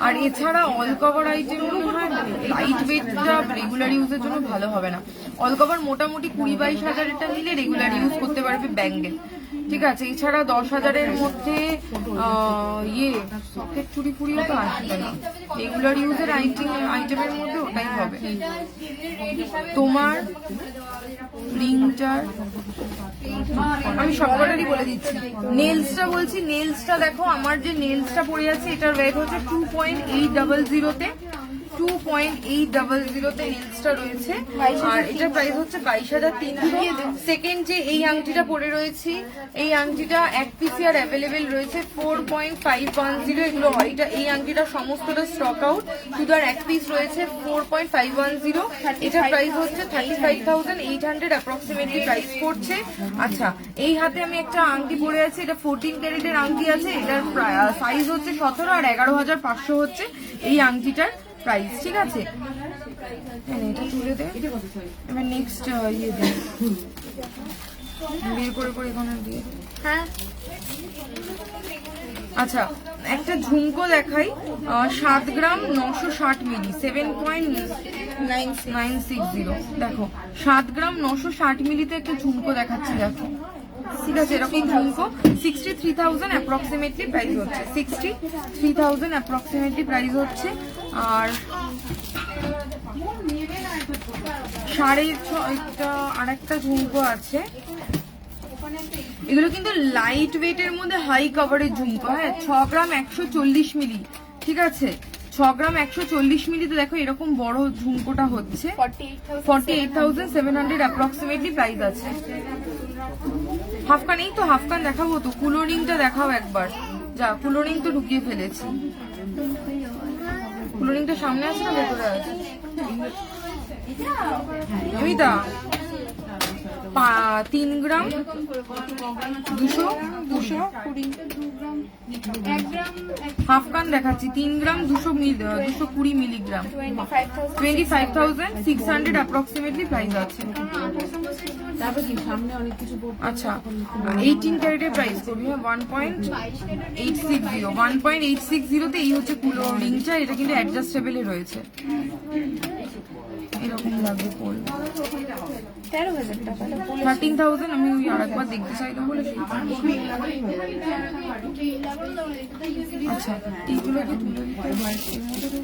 আর এছাড়া অল কভার আইটেম মনে হয় লাইট ওয়েটটা রেগুলার ইউজের জন্য ভালো হবে না। অল কভার মোটামুটি 20-22 হাজারেরটা নিলে রেগুলার ইউজ করতে পারবে ব্যাঙ্গেল, ঠিক আছে। এছাড়া 10,000-এর মধ্যে সকেট চুরি ফুরিও তো আসবে না, রেগুলার ইউজের আইটেমের মধ্যে ওটাই হবে। তোমার রিংটার আমি সবকটারই বলে দিচ্ছি। নেলসটা বলছি, নেলসটা দেখো, আমার যে নেলসটা পড়ে আছে এটার ওয়েট হচ্ছে 2.800 2.800 নেলসটা রয়েছে। আর এটার প্রাইস হচ্ছে 22,300। সেকেন্ড যে এই আংটিটা পরে রয়েছি, এই আংটিটা এক পিসি আর অ্যাভেলেবেল রয়েছে 4.510। এগুলো এটা, এই আংটিটা সমস্তটা স্টক আউট, শুধু আর এক পিস রয়েছে 4.510। এটার প্রাইস হচ্ছে 35,800 অ্যাপ্রক্সিমেটলি প্রাইস পড়ছে। আচ্ছা, এই হাতে আমি একটা আংটি পরে আছি, এটা 14 ক্যারেটের আংটি আছে। এটার সাইজ হচ্ছে 17 আর 11,500 হচ্ছে এই আংটিটার প্রাইস, ঠিক আছে। এটা তুলে দে, এবার নেক্সট ইয়ে দে, বের করে করে এখানে দিয়ে। হ্যাঁ, আচ্ছা, একটা ঝুমকো দেখাই, 7 গ্রাম 960 মিলি, 7.960। দেখো 7 গ্রাম 960 মিলিতে একটা ঝুমকো দেখাচ্ছি, দেখো, ঠিক আছে। এরকম ঝুমকো 63,000 অ্যাপ্রক্সিমেটলি প্রাইস হচ্ছে, 63,000 অ্যাপ্রক্সিমেটলি প্রাইস হচ্ছে। আর 6.5টা আরেকটা ঝুমকো আছে, এগুলো কিন্তু লাইট ওয়েটের মধ্যে হাই কভারের ঝুমকো। হ্যাঁ, 6 গ্রাম 140 মিলি, ঠিক আছে। 6 গ্রাম 140 মিলিতে দেখো এরকম বড় ঝুমকোটা হচ্ছে 48,700 অ্যাপ্রক্সিমেটলি প্রাইস আছে। হাফকান, এই তো হাফকান দেখাবো তো, কুলোরিংটা দেখাও একবার। যা, কুলোরিং তো ঢুকিয়ে ফেলেছি। কুলোরিংটা সামনে আছে না ভেতরে আছে? 3 গ্রাম 220, হাফ কান দেখাচ্ছি 3 গ্রাম 220 মিলিগ্রাম, 25,600 অ্যাপ্রক্সিমেটলি প্রাইস আছে। তারপর কি সামনে অনেক কিছু আচ্ছা 18 ক্যারেটের প্রাইস করবি, 1.860 তে এই হচ্ছে কুলো রিংটা, এটা কিন্তু অ্যাডজাস্টেবলে রয়েছে, এরকম লাগবে পড়লে 13,000 টাকা। 13,000। আমি ওই আরেকবার দেখতে চাইলাম বলে সেই জন্য। আচ্ছা এইগুলোকে তুলে দিতে হয়, এর মধ্যে তো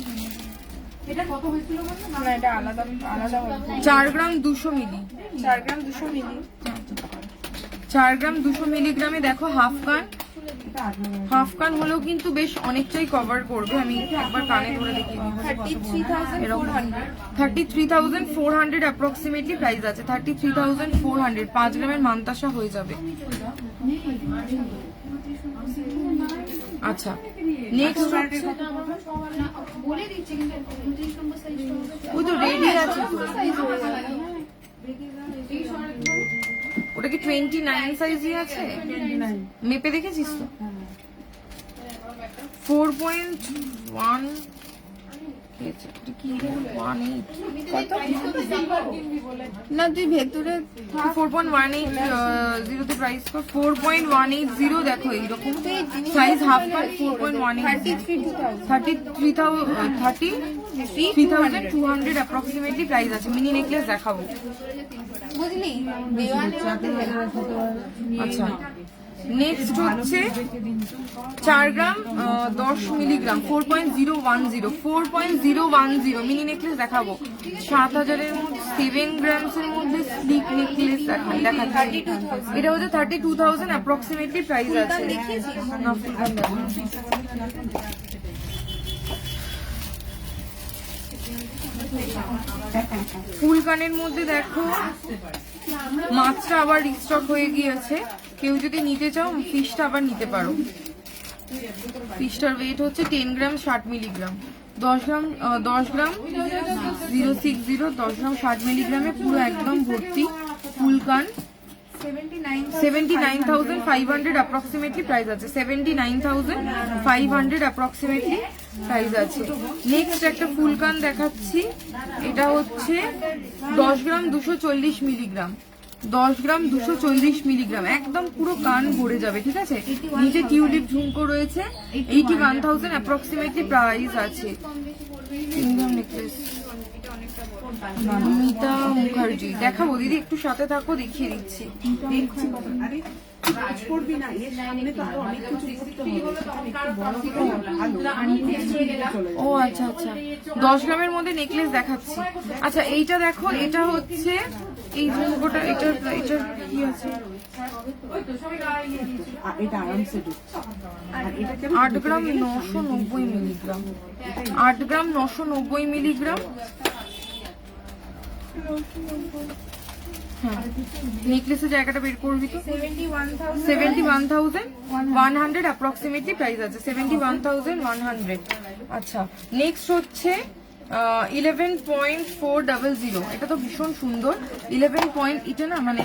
না এটা আলাদা আলাদা হবে। 4 গ্রাম 200 মিলি, 4 গ্রাম 200 মিলি। 4 গ্রাম 200 মিলিগ্রামে দেখো হাফ কান হলেও কিন্তু বেশ অনেকটাই কভার করবে। আমি একবার কানে ধরে দেখিয়ে দিই, 33,400 অ্যাপ্রক্সিমেটলি প্রাইস আছে, 33,400, 5 গ্রামের মানতাসা হয়ে যাবে। আচ্ছা নেক্সট ওই তো রেডি আছে তো, ওটা কি 29 সাইজই আছে? মেপে দেখেছিস তো? 4.1 না তুই ভেতরে 4.180 তে প্রাইস কর, 4.180 দেখো এইরকম সাইজ হাফ কাট, 4.180, 33,200 অ্যাপ্রক্সিমেটলি প্রাইস আছে। মিনি নেকলেস দেখাবো, বুঝলি দেওয়ালের মধ্যে আচ্ছা নেক্সট হচ্ছে 4 গ্রাম 10 মিলিগ্রাম, 4.010 মিনি নেকলেস দেখাবো। 7,000 এর মধ্যে 7 গ্রামস এর মধ্যে স্লিক নেকলেস দেখাচ্ছি, এটা হচ্ছে 32,000 অ্যাপ্রক্সিমেটলি প্রাইস আছে। না ফুলকান দেখো, ফুলকানের মধ্যে দেখো মাছটা আবার রিস্টক হয়ে গিয়েছে, কেউ যদি নিতে চাও ফিশটা আবার নিতে পারো। ফিশটার ওয়েট হচ্ছে 10 গ্রাম 60 মিলিগ্রাম, 10 গ্রাম 060, 10 গ্রাম 60 মিলিগ্রামে পুরো একদম ভর্তি ফুলকান। 79,500 অ্যাপ্রক্সিমেটলি প্রাইস আছে, 79,500 অ্যাপ্রক্সিমেটলি প্রাইস আছে। নেক্সট একটা ফুলকান দেখাচ্ছি, এটা হচ্ছে 10 গ্রাম 240 মিলিগ্রাম, 10 গ্রাম 240 মিলিগ্রাম, একদম পুরো কান ভরে যাবে, ঠিক আছে। নিচে টিউলিপ ঝুমকো রয়েছে, 81,000 অ্যাপ্রক্সিমেটলি প্রাইস আছে। ইন্ডিয়ান নেকলেস মিতা মুখার্জি দেখাবো, দিদি একটু সাথে থাকো, দেখিয়ে দিচ্ছি। করবি না, এর সামনে তো আরো অনেক কিছু করতে হবে। ও আচ্ছা আচ্ছা 10 গ্রামের মধ্যে নেকলেস দেখাচ্ছি। আচ্ছা এইটা দেখো, এটা হচ্ছে এই ঝুমকোটা, এটা কি আছে, এটা আরামসে ঢুকছে। আর এটা 8 গ্রাম 990 মিলিগ্রাম, 8 গ্রাম 990 মিলিগ্রাম। হ্যাঁ নেকলেসের জায়গাটা বের করবি তো, 71,100 অ্যাপ্রক্সিমেটলি প্রাইস আছে, 71,100। আচ্ছা নেক্সট হচ্ছে 11.400, এটা তো ভীষণ সুন্দর। 11 পয়েন্ট, এটা না মানে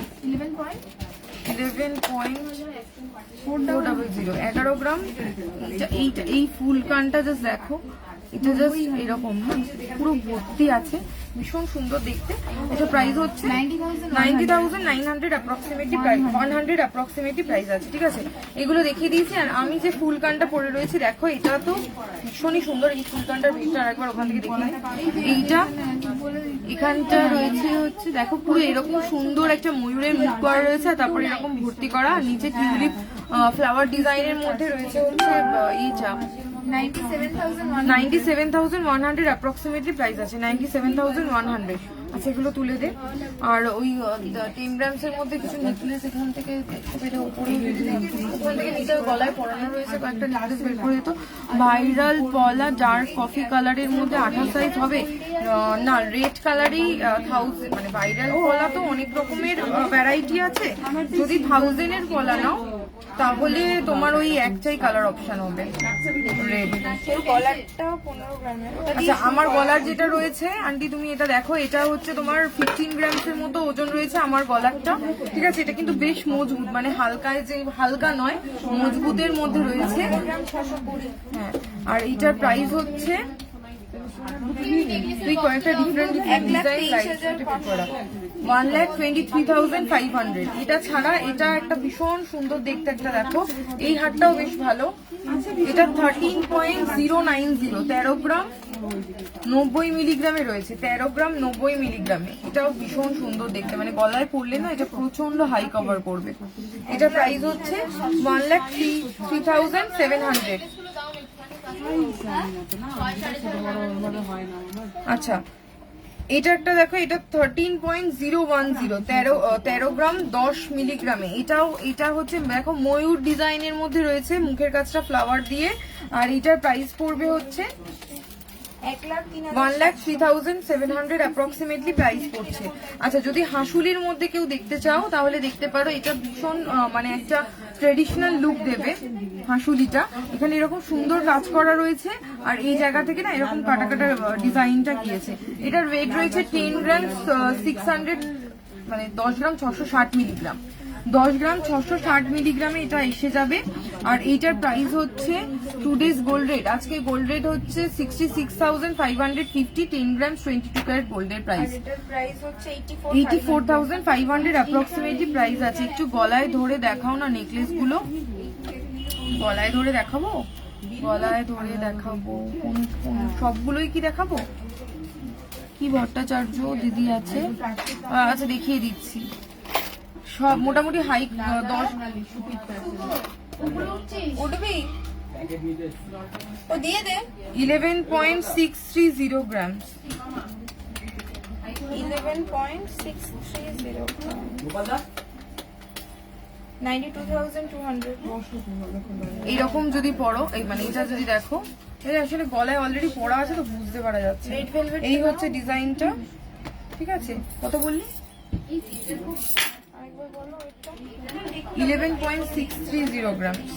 11.400, 11 গ্রাম। এইটা এই ফুলকানটা জাস্ট দেখো, এটা জাস্ট এরকম, হ্যাঁ পুরো ভর্তি আছে, ভীষণ সুন্দর দেখতে। এটা প্রাইস হচ্ছে 90,900 অ্যাপ্রক্সিমেটলি প্রাইস, 100 অ্যাপ্রক্সিমেটলি প্রাইস আছে, ঠিক আছে। এগুলো দেখিয়ে দিয়েছি। আর আমি যে ফুলকানটা পরে রয়েছে দেখো, এটা তো ভীষণই সুন্দর। এই ফুলকানটার ভিতরে আরেকবার ওখান থেকে দেখি, এইটা এখানটা রয়েছে হচ্ছে দেখো পুরো এরকম সুন্দর একটা ময়ূরের মুখ করা রয়েছে, আর তারপরে এরকম ভর্তি করা, আর নিচে টিউলিপ ফ্লাওয়ার ডিজাইনের মধ্যে রয়েছে হচ্ছে এইটা 97,100 অ্যাপ্রক্সিমেটলি প্রাইস আছে, 97,100। আচ্ছা এগুলো তুলে দে। আর ওই 10 গ্রামস এর মধ্যে কিছু নেকলেস এখান থেকে ওখান থেকে নিচে গলায় পরানো রয়েছে, কয়েকটা নেকলেস বের করে দিত। ভাইরাল পলা ডার্ক কফি কালারের মধ্যে 28 সাইজ হবে না, রেড কালারই 1000, মানে ভাইরাল পলা তো অনেক রকমের ভ্যারাইটি আছে। যদি 1000 এর পলা নাও তাহলে তোমার ওই একটাই কালার অপশন হবে রেড। এর গলারটা 15 গ্রামের। আচ্ছা আমার গলার যেটা রয়েছে আন্টি তুমি এটা দেখো, এটা হচ্ছে তোমার 15 গ্রামসের মতো ওজন রয়েছে আমার গলারটা, ঠিক আছে। এটা কিন্তু বেশ মজবুত, মানে হালকায় যে হালকা নয়, মজবুতের মধ্যে রয়েছে। হ্যাঁ, আর এইটার প্রাইস হচ্ছে তুই কয়েকটা ডিফারেন্ট ডিজাইন 1,23,500। এটা ছাড়া এটা একটা ভীষণ সুন্দর দেখতে একটা দেখো, এই হারটাও বেশ ভালো। এটা 13.090, 13 গ্রাম 90 মিলিগ্রামে রয়েছে, 13 গ্রাম 90 মিলিগ্রামে। এটাও ভীষণ সুন্দর দেখতে, মানে গলায় পড়লে না এটা প্রচন্ড হাই কভার করবে। এটা প্রাইস হচ্ছে 1,03,700। আচ্ছা এটা একটা দেখো, এটা 13.010, 13 গ্রাম 10 মিলিগ্রামে। এটা হচ্ছে দেখো ময়ূর ডিজাইনের মধ্যে রয়েছে, মুখের কাছটা ফ্লাওয়ার দিয়ে। আর এটার প্রাইস পড়বে হচ্ছে 1,03,700 অ্যাপ্রক্সিমেটলি প্রাইস পড়ছে। আচ্ছা যদি হাঁসুলির মধ্যে কেউ দেখতে চাও তাহলে দেখতে পারো, এটা ভীষণ মানে একটা ট্রেডিশনাল লুক দেবে হাঁসুলিটা। এখানে এরকম সুন্দর কাজ করা রয়েছে, আর এই জায়গা থেকে না এরকম কাটা কাটা ডিজাইনটা গিয়েছে। এটার ওয়েট রয়েছে 10 গ্রাম 600, মানে 10 গ্রাম 660 মিলিগ্রাম। 10 গ্রাম 660 মিলিগ্রামে এটা এসে যাবে। আর এইটার প্রাইস হচ্ছে টুডেজ গোল্ড রেট, আজকে গোল্ড রেট হচ্ছে 66,550, 10 গ্রাম 22 ক্যারেট গোল্ডের প্রাইস। প্রাইস হচ্ছে 84,500 অ্যাপ্রক্সিমেটলি প্রাইস আছে। একটু গলায় ধরে দেখাও না নেকলেস গুলো, গলায় ধরে দেখাবো, গলায় ধরে দেখাবো সবগুলোই কি দেখাবো? কি ভট্টাচার্য দিদি আছে, আচ্ছা দেখিয়ে দিচ্ছি সব মোটামুটি হাই 10 উঠবি ও দিয়ে দে। 11.630 গ্রামস, 11.630 92,200। এইরকম যদি পড়ো, এই মানে এটা যদি দেখো, এটা আসলে গলায় অলরেডি পড়া আছে তো বুঝতে পারা যাচ্ছে। রেড ভেলভেট এই হচ্ছে ডিজাইনটা, ঠিক আছে। কত বললি? আরেকবার বলো এটা। 11.630 গ্রামস,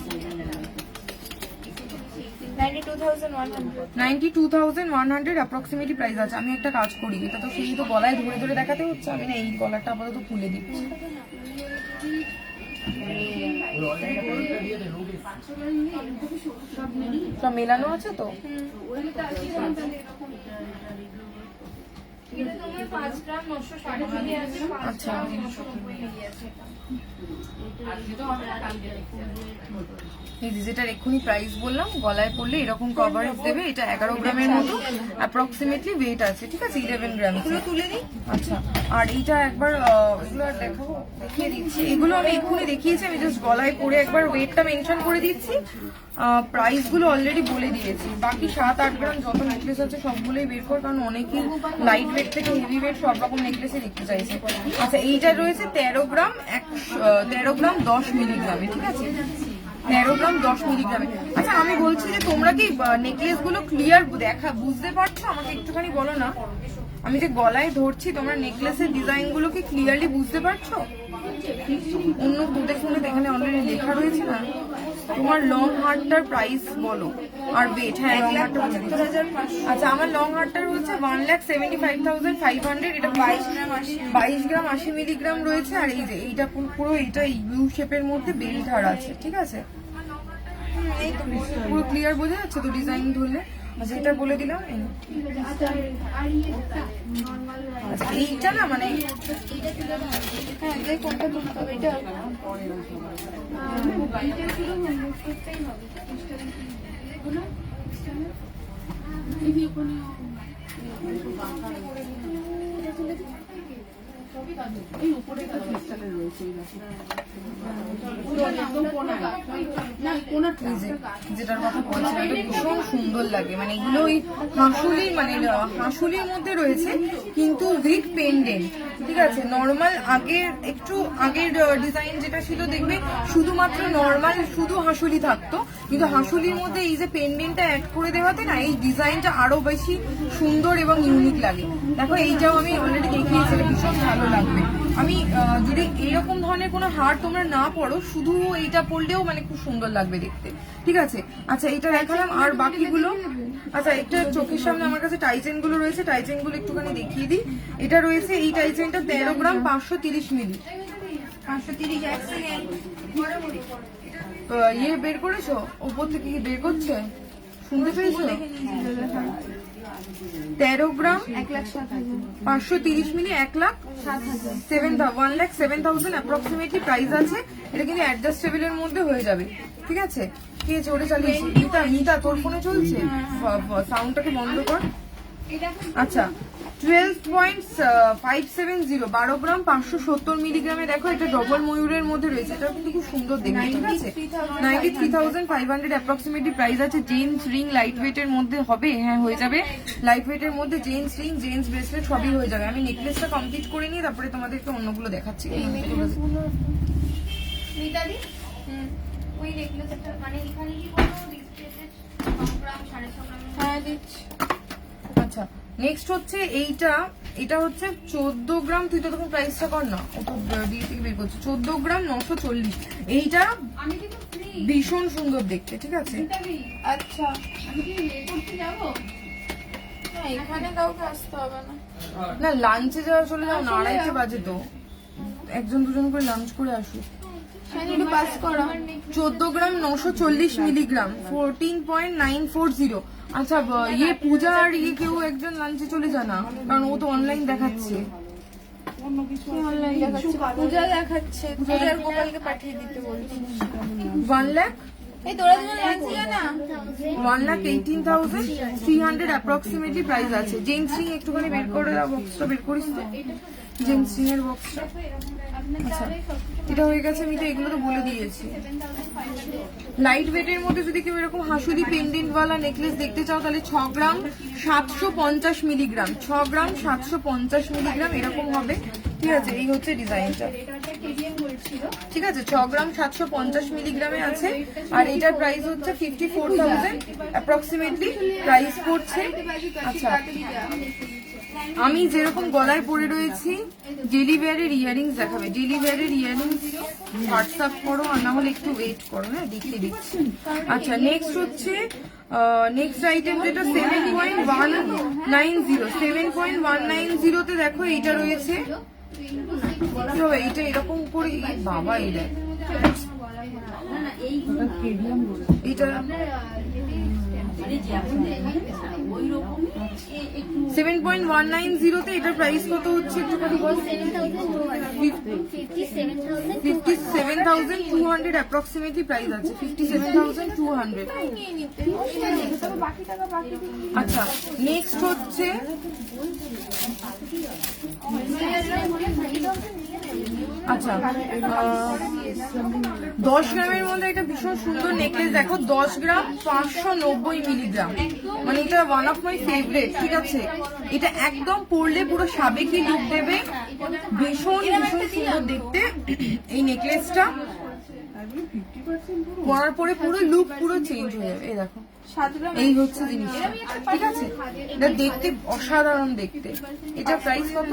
92,100। 92,100 অ্যাপ্রক্সিমেটলি প্রাইস আছে। আমি একটা কাজ করি, এটা তো সেই তো গলায় ধরে ধরে দেখাতে হচ্ছে, আমি না এই গলাটা আপাতত খুলে দিচ্ছি। সব মেলানো আছে তো? আচ্ছা এই যেটার এক্ষুনি প্রাইস বললাম, গলায় পড়লে এরকম কভারেজ দেবে। এটা 11 গ্রামের মতো অ্যাপ্রক্সিমেটলি ওয়েট আছে, ঠিক আছে, 11 গ্রাম তুলে দিই। আচ্ছা আর এইটা একবার এগুলো আর দেখাবো, দেখিয়ে দিচ্ছি। এগুলো আমি এক্ষুনি দেখিয়েছি, আমি জাস্ট গলায় পরে একবার ওয়েটটা মেনশন করে দিচ্ছি। প্রাইস গুলো অলরেডি বলে দিয়েছি। বাকি 7-8 গ্রাম যত নেকলেস আছে সবগুলোই বের কর, কারণ অনেকেই লাইট ওয়েট থেকে হেভি ওয়েট সব রকম নেকলেসই দেখতে চাইছে। আচ্ছা এইটা রয়েছে 13 গ্রাম 10 মিলিগ্রামে, ঠিক আছে, 13 গ্রাম 10 মিলিগ্রামে। আচ্ছা আমি বলছি যে তোমরা কি নেকলেস গুলো ক্লিয়ার বুঝতে পারছো? আমাকে একটুখানি বলো না, আমি যে গলায় ধরছি তোমরা নেকলেসের ডিজাইন গুলো কি ক্লিয়ারলি বুঝতে পারছো? অন্য দুধে শুনে এখানে অলরেডি লেখা রয়েছে না। তোমার লং হারটার প্রাইস বলো আর ওয়েট। হ্যাঁ লং হারটা বলে দিচ্ছি। আচ্ছা আমার লং হারটার হচ্ছে 1,75,500, এটা 22 গ্রাম 80 মিলিগ্রাম রয়েছে। আর এই যে এইটা পুরো এটা ইউ শেপের মধ্যে বেল্ট হার আছে, ঠিক আছে, পুরো ক্লিয়ার বোঝা যাচ্ছে তো ডিজাইন ধরলে? আচ্ছা এটা বলে দিলাম। আচ্ছা এইটা না মানে হ্যাঁ যে কোনটা তুলতে হবে এটা এই উপরে একটা ক্রিস্টালের রয়েছে, যেটার কথা বলছি এটা ভীষণ সুন্দর লাগে। মানে এগুলো ওই হাঁসুলির মানে হাঁসুলির মধ্যে রয়েছে কিন্তু উইথ পেন্ডেন্ট, ঠিক আছে। নর্মাল একটু আগের ডিজাইন যেটা ছিল দেখবে শুধুমাত্র নর্মাল শুধু হাঁসুলি থাকতো, কিন্তু হাঁসুলির মধ্যে এই যে পেন্ডেন্টটা অ্যাড করে দেওয়াতে না এই ডিজাইনটা আরো বেশি সুন্দর এবং ইউনিক লাগে। দেখো এইটাও আমি অলরেডি দেখিয়েছি, ভীষণ ভালো লাগবে। আমি যদি এইরকম ধরনের কোনো হার তোমরা না পড়ো, শুধু এইটা পরলেও মানে খুব সুন্দর লাগবে দেখতে, ঠিক আছে। আচ্ছা এটা দেখালাম, আর বাকিগুলো আচ্ছা একটা চোখের সামনে আমার কাছে টাইচেন গুলো রয়েছে, টাইচেন গুলো একটুখানি দেখিয়ে দিই। এটা রয়েছে এই টাইচেনটা 13 গ্রাম 530 মিলি। 530 এক সেকেন্ড। ইয়ে বের করেছো, উপর থেকে কি বের করছে, শুনতে পেয়েছো? 13 গ্রাম 530 মিলি 1,07,000 অ্যাপ্রক্সিমেটলি প্রাইস আছে। এটা কিন্তু অ্যাডজাস্টেবল এর মধ্যে হয়ে যাবে, ঠিক আছে। কে চড়ে চালিয়েছে? মিতা তোর ফোনে চলছে, সাউন্ডটাকে বন্ধ কর। আচ্ছা 12.570 12 গ্রাম 570 মিলিগ্রামে। দেখো এটা ডবল ময়ূরের মধ্যে রয়েছে, এটা কিন্তু খুব সুন্দর দেখতে, ঠিক আছে। 93,500 অ্যাপ্রক্সিমেটলি প্রাইস আছে। জেন্টস রিং লাইট ওয়েট এর মধ্যে হবে, হ্যাঁ হয়ে যাবে। লাইট ওয়েট এর মধ্যে জেন্টস রিং, জেন্টস ব্রেসলেট সবই হয়ে যাবে। আমি নেকলেসটা কমপ্লিট করে নিই, তারপরে তোমাদেরকে অন্যগুলো দেখাচ্ছি। মিতালি ওই নেকলেসটা মানে এখানে কি কোনো ডিসপ্লেতে 9 গ্রাম 6.5 গ্রাম? হ্যাঁ দিচ্ছি। আচ্ছা নেক্সট হচ্ছে এইটা, এটা হচ্ছে 14 গ্রাম, তুই তো তখন প্রাইসটা কর না, ও তো দিয়ে থেকে বের করছে। 14 গ্রাম 940। এইটা ভীষণ সুন্দর দেখতে, ঠিক আছে। আচ্ছা আমি কি বের করতে যাব? না এখানে কাউকে আসতে হবে না। না লাঞ্চে যাওয়া, চলে যাও না, 2:30 বাজে তো, একজন দুজন করে লাঞ্চ করে আসুক। একটু পাস করো। 14 গ্রাম 940 মিলিগ্রাম 14.940। আচ্ছা ইয়ে পূজা আর ইয়ে কেউ একজন লাঞ্চে চলে যা না, কারণ ও তো অনলাইন দেখাচ্ছে। অনলাইন দেখাচ্ছে, পূজা দেখাচ্ছে, পূজার গোপালকে পাঠিয়ে দিতে বলছি। 1 লাখ এই তোরা দুজন লাঞ্চে যা না। 1,18,300 অ্যাপ্রক্সিমেটলি প্রাইস আছে। জেন্টস রিং একটুখানি বের করে দাও, বক্সটা বের করিস তো, জেন্টস রিং এর বক্সটা। আচ্ছা এটা হয়ে গেছে, আমি তো এগুলো তো বলে দিয়েছি। লাইট ওয়েটের মধ্যে যদি কেউ এরকম হাসুলি পেন্ডেন্ট ওয়ালা নেকলেস দেখতে চাও, তাহলে 6 গ্রাম 750 মিলিগ্রাম, 6 গ্রাম 750 মিলিগ্রাম এরকম হবে, ঠিক আছে। এই হচ্ছে ডিজাইনটা, ঠিক আছে। 6 গ্রাম 750 মিলিগ্রামে আছে, আর এটার প্রাইস হচ্ছে 54,000 অ্যাপ্রক্সিমেটলি প্রাইস পড়ছে। আচ্ছা আমি যেরকম গলায় পরে রয়েছি, ডেলি ওয়্যারের ইয়ারিংস দেখাবে। ডেলি ওয়্যারের ইয়ারিংস হোয়াটসঅ্যাপ করো, আর না হলে একটু ওয়েট করো, হ্যাঁ দেখিয়ে দিচ্ছি। আচ্ছা নেক্সট হচ্ছে নেক্সট আইটেম যেটা 7.190 7.190 দেখো এইটা রয়েছে। কি হবে এইটা, এরকম করে বাবা এই দেখ এইটা 7.190 তে এটার প্রাইস কত হচ্ছে একটুখানি বল। 57,200 অ্যাপ্রক্সিমেটলি প্রাইস আছে, 57,200। আচ্ছা নেক্সট হচ্ছে আচ্ছা 10 গ্রামের মধ্যে একটা ভীষণ সুন্দর নেকলেস দেখো, 10 গ্রাম 590 মিলিগ্রাম, মানে এটা ওয়ান অফ মাই ফেভারিট, ঠিক আছে। এটা একদম পরলে পুরো সাবেকি লুক দেবে, ভীষণ ভীষণ সুন্দর দেখতে এই নেকলেসটা। পরার পরে পুরো লুক পুরো চেঞ্জ হয়ে যাবে। এই দেখো এই হচ্ছে জিনিসটা, ঠিক আছে। এটা দেখতে অসাধারণ দেখতে। এটা প্রাইস কত?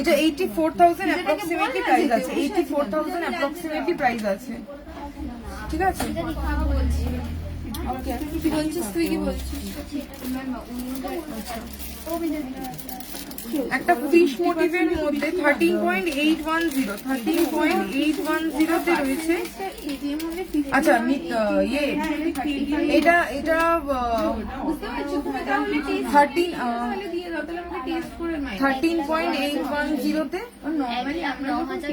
এটা 84,000 অ্যাপ্রক্সিমেটলি প্রাইস আছে, 84,000 অ্যাপ্রক্সিমেটলি প্রাইস আছে, ঠিক আছে। কি বলছিস তুই, কি বলছিস? একটা ফিশ মোটিভের মধ্যে 13.810 তে রয়েছে। আচ্ছা ইয়ে এটা 13.810 তে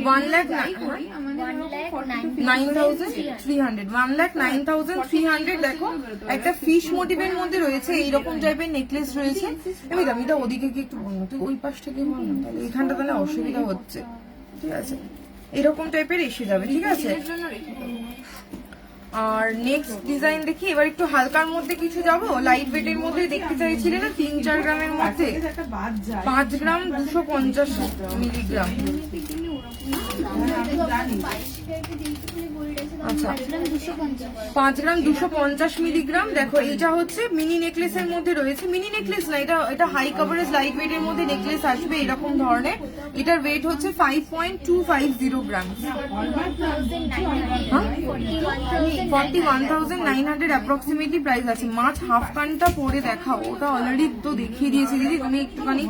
1,09,300 দেখো একটা ফিশ মোটিভের মধ্যে রয়েছে, এইরকম টাইপের নেকলেস রয়েছে। আমি ওদিকে কি একটু বলবো, তুই ওই পাশ থেকে বল না, তাহলে এখানটা তাহলে অসুবিধা হচ্ছে, ঠিক আছে। এরকম টাইপের এসে যাবে, ঠিক আছে। আর নেক্সট ডিজাইন দেখি, এবার একটু হালকার মধ্যে কিছু যাবো। লাইট ওয়েটের মধ্যে দেখতে চাইছিলে না, 3-4 গ্রামের মধ্যে 5 গ্রাম 250 মিলিগ্রাম, আচ্ছা 5 গ্রাম 250 মিলিগ্রাম। দেখো এটা হচ্ছে মিনি নেকলেসের মধ্যে রয়েছে, মিনি নেকলেস না, এটা হাই কভারেজ লাইট ওয়েট এর মধ্যে নেকলেস আসবে এরকম ধরনের। এটার ওয়েট হচ্ছে 5.250 গ্রাম। 41,900 অ্যাপ্রক্সিমেটলি প্রাইস আছে। মাছ হাফ কানটা পরে দেখাও, ওটা অলরেডি তো দেখিয়ে দিয়েছি দিদি, তুমি একটুখানি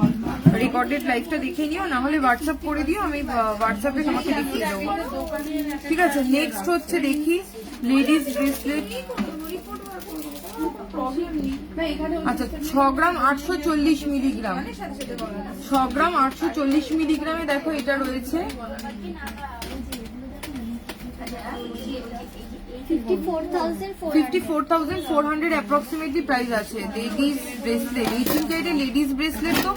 রেকর্ডেড লাইভটা দেখে নিও, না হলে হোয়াটসঅ্যাপ করে দিও, আমি হোয়াটসঅ্যাপে তোমাকে দেখিয়ে দেবো। ঠিক আছে, নেক্সট হচ্ছে দেখি লেডিস ব্রেসলেট। আচ্ছা 6 গ্রাম 840 মিলিগ্রাম, 6 গ্রাম 840 মিলিগ্রামে দেখো এটা রয়েছে 54,400 অ্যাপ্রক্সিমেটলি প্রাইস আছে। লেডিস ব্রেসলেট, 18 ক্যারেটের লেডিস ব্রেসলেট তো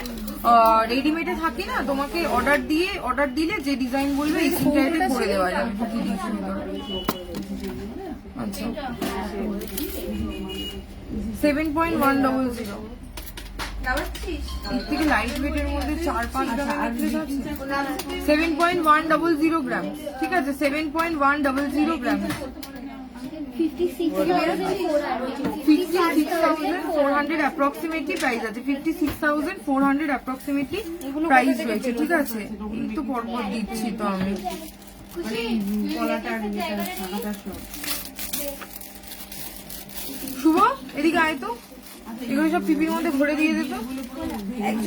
রেডিমেডে থাকে না, তোমাকে অর্ডার দিলে যে ডিজাইন বলবে 18 ক্যারেটে করে দেওয়া যাবে। আচ্ছা 7.100, এর থেকে লাইট ওয়েটের মধ্যে 4-5 গ্রামের নেকলেস আছে। 7.100 গ্রাম, ঠিক আছে 7.100 গ্রাম। 56,400 অ্যাপ্রক্সিমেটলি প্রাইস আছে, 56,400 অ্যাপ্রক্সিমেটলি প্রাইস রয়েছে। ঠিক আছে, এই তো পরপর দিচ্ছি তো আমি। শুভ এদিকে আয় তো, এগুলো সব পিপির মধ্যে ভরে দিয়ে দিত।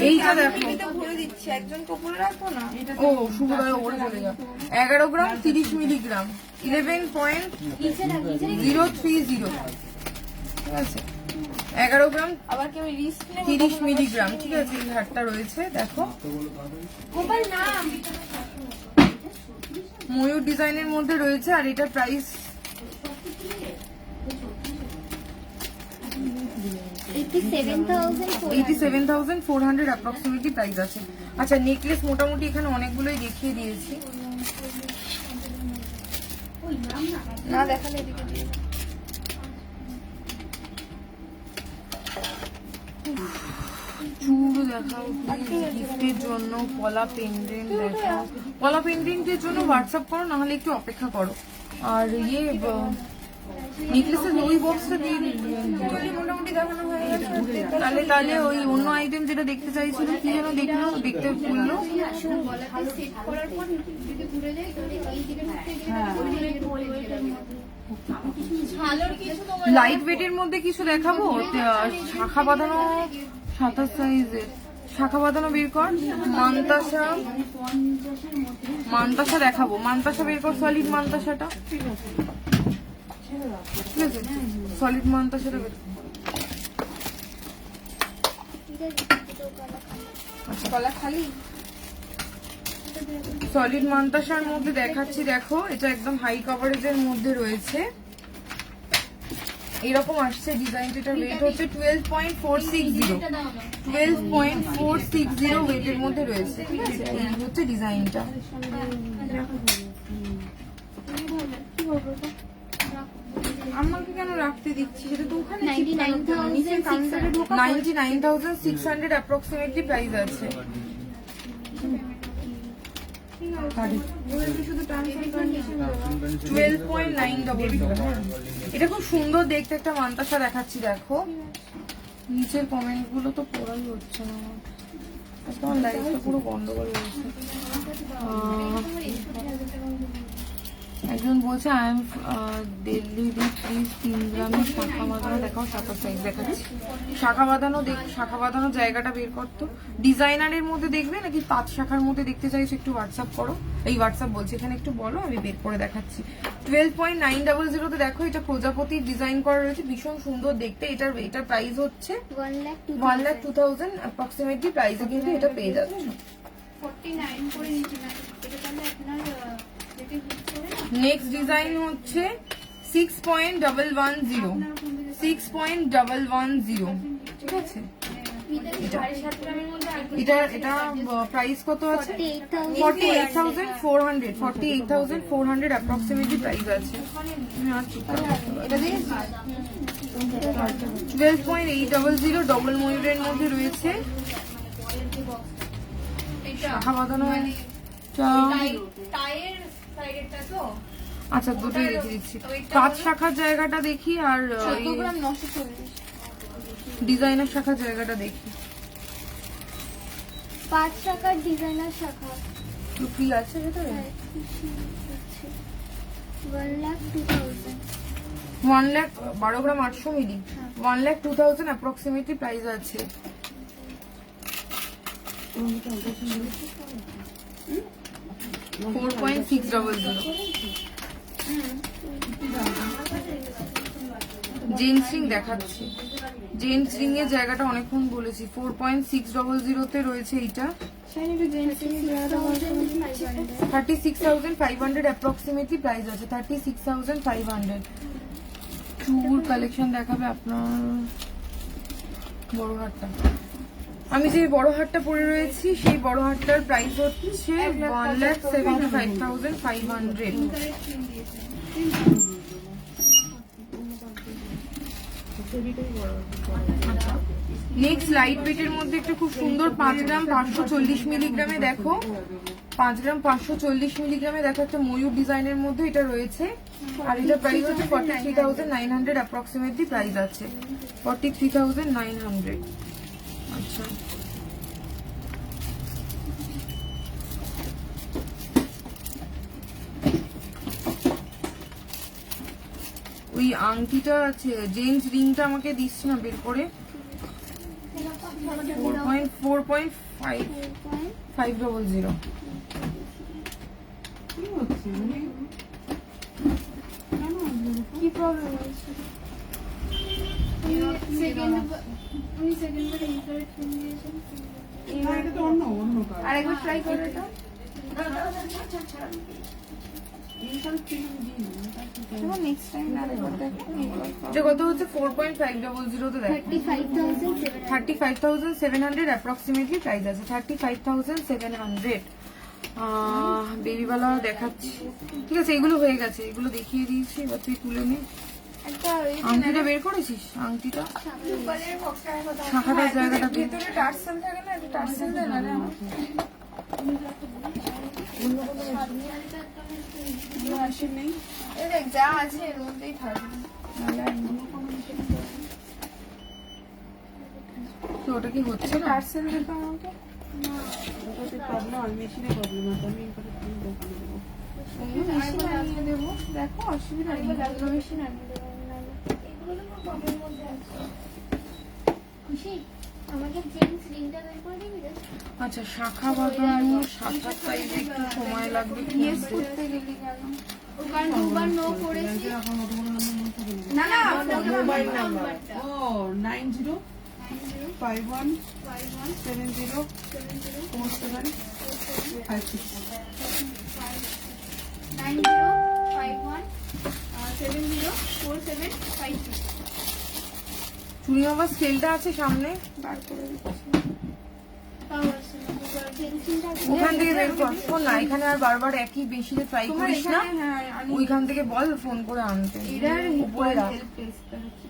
এইটা দেখো ভরে দিচ্ছি, একজন কপুরে রাখবো না। ও শুভ ওপরে চলে যাও। 11 গ্রাম 30 মিলিগ্রাম, 11.030। ঠিক আছে 11 গ্রাম আবার কি আমি রিস্ক নেব? 30 মিলিগ্রাম। ঠিক আছে, এই হারটা রয়েছে দেখো। গোপাল নাম ময়ূর ডিজাইনের মধ্যে রয়েছে, আর এটা প্রাইস 87,400 অ্যাপ্রক্সিমেটলি প্রাইস আছে। আচ্ছা নেকলেস মোটামুটি এখানে অনেকগুলোই দেখিয়ে দিয়েছি। না দেখালে এদিকে দিয়ে দাও। চুড় দেখাও গিফটের জন্য, পলা পেন্ডেন্ট দেখাও। পলা পেন্ডেন্টের জন্য হোয়াটসঅ্যাপ করো, না হলে একটু অপেক্ষা করো। আর ইয়ে নেকলেসের ওই বক্সটা দিয়ে মোটামুটি দেখানো হয়ে গেছে। তাহলে ওই অন্য আইটেম যেটা দেখতে চাইছিল কি যেন দেখতে বললো। লাইট ওয়েটের মধ্যে কিছু দেখাবো, শাখা বাঁধানো 27 সাইজের শাখা বাঁধানো বের কর। মান্তাসা দেখাবো, মান্তাসা বের কর, সলিড মান্তাসাটা। ঠিক আছে, সলিড মান্তাসাটা বের কর। আচ্ছা গলা খালি সলিড মান্তাসার মধ্যে দেখাচ্ছি দেখো, এটা একদম হাই কভারেজের মধ্যে রয়েছে। এরকম আসছে ডিজাইনটা, এটার ওয়েট হচ্ছে 12.460 ওয়েটের মধ্যে রয়েছে। ঠিক আছে, এই হচ্ছে ডিজাইনটা। আমাকে কেন রাখতে দিচ্ছি, সেটা তো ওখানে 99,600 অ্যাপ্রক্সিমেটলি প্রাইস আছে। শুধু 12.900। এটা খুব সুন্দর দেখতে একটা মান্তাসা দেখাচ্ছি দেখো। নিচের কমেন্ট গুলো তো পড়াই হচ্ছে না আমার, আজকে আমার লাইফটা পুরো গন্ডগোল হয়েছে। একজন বলছে আই এম দিল্লি প্লিজ 3 গ্রামের শাখা বাঁধানো দেখাও, 27 সাইজ দেখাচ্ছি। শাখা বাঁধানো জায়গাটা বের করতো। ডিজাইনারের মধ্যে দেখবে নাকি 5 শাখার মধ্যে দেখতে চাইছো, একটু হোয়াটসঅ্যাপ করো। এই হোয়াটসঅ্যাপ বলছি, এখানে একটু বলো, আমি বের করে দেখাচ্ছি। 12.900 তে দেখো, এটা প্রজাপতির ডিজাইন করা রয়েছে, ভীষণ সুন্দর দেখতে। এটার প্রাইস হচ্ছে 1,02,000 অ্যাপ্রক্সিমেটলি প্রাইসে কিন্তু এটা পেয়ে যাচ্ছে। 49 করে নিয়েছিলাম, এটা তাহলে আপনার নেক্সট ডিজাইন হচ্ছে 6.110, 6.110। ঠিক আছে, এটা প্রাইস কত আছে? 48,400 অ্যাপ্রক্সিমেটলি প্রাইস আছে। 12.800 ডবল ময়ূরের মধ্যে রয়েছে। শাখা বাঁধানো টাইয়ের সাইডেরটা তো আচ্ছা দুটোই রেখে দিচ্ছি। 5 শাখার জায়গাটা দেখি আর 14 গ্রাম 940। ডিজাইনার শাখার জায়গাটা দেখি। 5 টাকার ডিজাইনার শাখা একটু ফ্রি আছে ভেতরে? 1,02,000 1 লাখ 12 গ্রাম 800 মিলি 1,02,000 অ্যাপ্রক্সিমেটলি প্রাইস আছে। জেন্টস রিং দেখাচ্ছি। জেন্টস রিং এর জায়গাটা অনেকক্ষণ বলেছি। 4.600 তে রয়েছে এইটা। 36,500 অ্যাপ্রক্সিমেটলি প্রাইস আছে। 36,500। চুর কালেকশন দেখাবে আপনার। বড় হারটা, আমি যে বড় হারটা পরে রয়েছি সেই বড় হারটার প্রাইস হচ্ছে 1,75,500। নেক্সট লাইট ওয়েটের মধ্যে একটা খুব সুন্দর 5 গ্রাম 540 মিলিগ্রামে দেখো, 5 গ্রাম 540 মিলিগ্রামে দেখো একটা ময়ূর ডিজাইনের মধ্যে এটা রয়েছে। আর এটা প্রাইস হচ্ছে 43,900 অ্যাপ্রক্সিমেটলি প্রাইস আছে। 43,900। আচ্ছা ওই আংটিটা আছে, জেন্টস রিংটা আমাকে দিচ্ছি না বের করে। 4.500। কি প্রবলেম হয়েছে? উনি সেকেন্ডবার ইনকারেক্ট ফিল দিয়েছেন। এটা তো অন্য অন্য কাজ। আরেকবার ট্রাই করে এটা। নেক্সট টাইম না দেখো এটা কত হচ্ছে? 4.500 তে দেখো 35,700 35,700 অ্যাপ্রক্সিমেটলি প্রাইস আছে। 35,700। বেবিওয়ালা দেখাচ্ছি। ঠিক আছে, এগুলো হয়ে গেছে, এগুলো দেখিয়ে দিয়েছি। এবার তুই তুলে নে। একটা আংটিটা বের করেছিস? আংটিটা রূপালের বক্সার কথা। শাখাটার জায়গাটা দিয়ে ভেতরে টার্সেল থাকে না, এটা টার্সেল দেয় না রে আমার। নেই এই দেখ যা আছে এর মধ্যেই থাকবে। নাহলে আর অন্য কোনো কিছু নেই। তো ওটা কি হচ্ছে না? টার্সেল দিতে আমাকে। ওটাতে প্রবলেম আর মেশিনে প্রবলেম আছে। আমি এটা আরেকবার লাগিয়ে দেবো, দেখো অসুবিধা নেই। মেশিন আনিয়ে দেবেন নাহলে। এগুলো তো প্রবলেম মধ্যে আছে। খুশি আমাকে জেন্টস রিংটা বের করে দিবি রে? আচ্ছা, শাখা বাঁধানো শাখার সাইজে একটু সময় লাগবে। ইয়েস করতে গেলি কেন? কারণ দুবার নো করেছি। না না মোবাইল নাম্বার ও 9051704746 9051704756 চুড়ি মাবার স্কেলটা আছে সামনে, বার করে দিচ্ছি। তাও আছে না, দুবার পেন্সিলটা ওখান থেকে বের কর। শোন না, এখানে আর বারবার একই বেশিতে ট্রাই তোমার করিস না। এখানে হ্যাঁ আমি ওইখান থেকে বল ফোন করে আনতে। এটার উপরে রাখ। হেল্প পেজটা হচ্ছে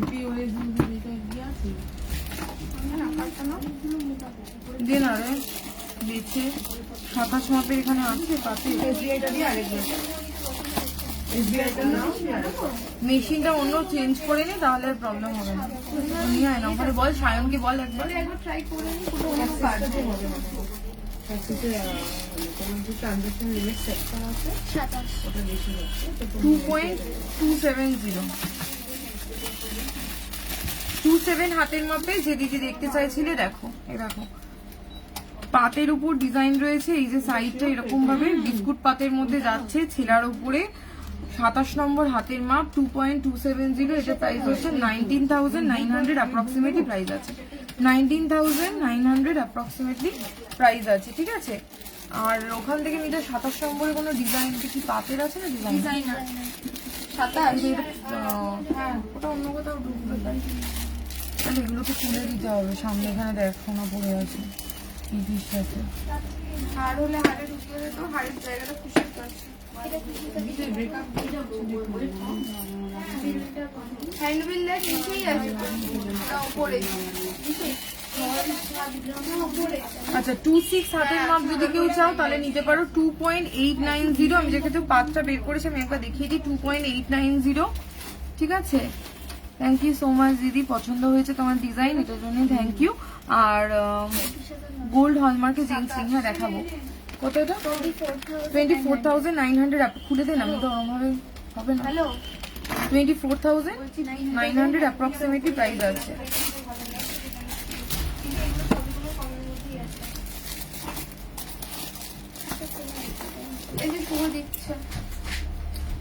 পিওএস এটা কি আছে? না কাটানো। দে না রে, বেছে 27 মাপের এখানে আছে পাতে। এসবিআইটা দিয়ে আরেকবার এসবিআইটা নাও মেশিনটা অন্য চেঞ্জ করে নি, তাহলে আর প্রবলেম হবে না। নিয়ে আয় না, ওখানে বল সায়নকে বল একবার। একবার ট্রাই করে নি, কোনো অন্য কাজ হবে না। তোমার যে ট্রানজাকশন লিমিট সেট করা আছে 27 ওটা বেশি হচ্ছে। 2.270 27 হাতের মাপে যে দিদি দেখতে চাইছিলে দেখো, এ দেখো পাতের উপর ডিজাইন রয়েছে। এই যে সাইডটা এরকম ভাবে বিস্কুট পাতের মধ্যে যাচ্ছে, ছেলার উপরে 27 নম্বর হাতের মাপ 2.270। এটা প্রাইস হচ্ছে 19,900 অ্যাপ্রক্সিমেটলি প্রাইস আছে। 19,900 অ্যাপ্রক্সিমেটলি প্রাইস আছে। ঠিক আছে, আর ওখান থেকে নিতে 27 নম্বরে কোনো ডিজাইন কি পাতের আছে না? ডিজাইন ডিজাইনার 27 হ্যাঁ, ওটা অন্য কোথাও ঢুকবে, তাহলে এগুলোকে খুলে দিতে হবে। সামনে এখানে দেখো না পড়ে আছে পিপির সাথে। হাড় হলে হাড়ে ঢুকিয়ে দিত, হাড়ের জায়গাটা খুশির কাছে। হ্যান্ডবিলটা নিচেই আছে, না উপরে? আচ্ছা 2.6 হাতের মাপ যদি কেউ চাও তাহলে নিতে পারো 2.890। আমি যেহেতু পাতটা বের করেছি আমি একবার দেখিয়ে দিই 2.890। ঠিক আছে, থ্যাংক ইউ সো মাচ দিদি, পছন্দ হয়েছে তোমার ডিজাইন, এটার জন্য থ্যাংক ইউ। আর গোল্ড হলমার্কের জেন্টস রিং হ্যাঁ দেখাবো। কত এটা? 24,900। খুলে দেন, আমি তো ওরমভাবে হবে না। 24,900 অ্যাপ্রক্সিমেটলি প্রাইস আছে। এই যে পুরো দিচ্ছে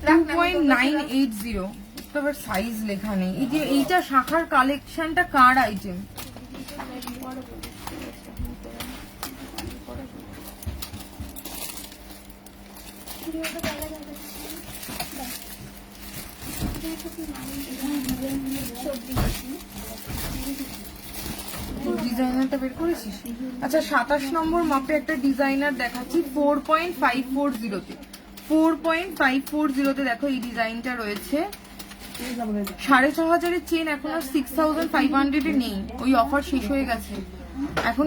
2.980। তবে সাইজ লেখা নেই। এই যে এইটা শাখার কালেকশনটা কার আইটেম? ডিজাইনারটা বের করেছিস? আচ্ছা 27 নম্বর মাপে একটা ডিজাইনার দেখাচ্ছি 4.540 তে। 4.540 তে দেখো এই ডিজাইনটা রয়েছে। 6,500 চেন এখন আর 6,500 এ নেই, ওই অফার শেষ হয়ে গেছে। এখন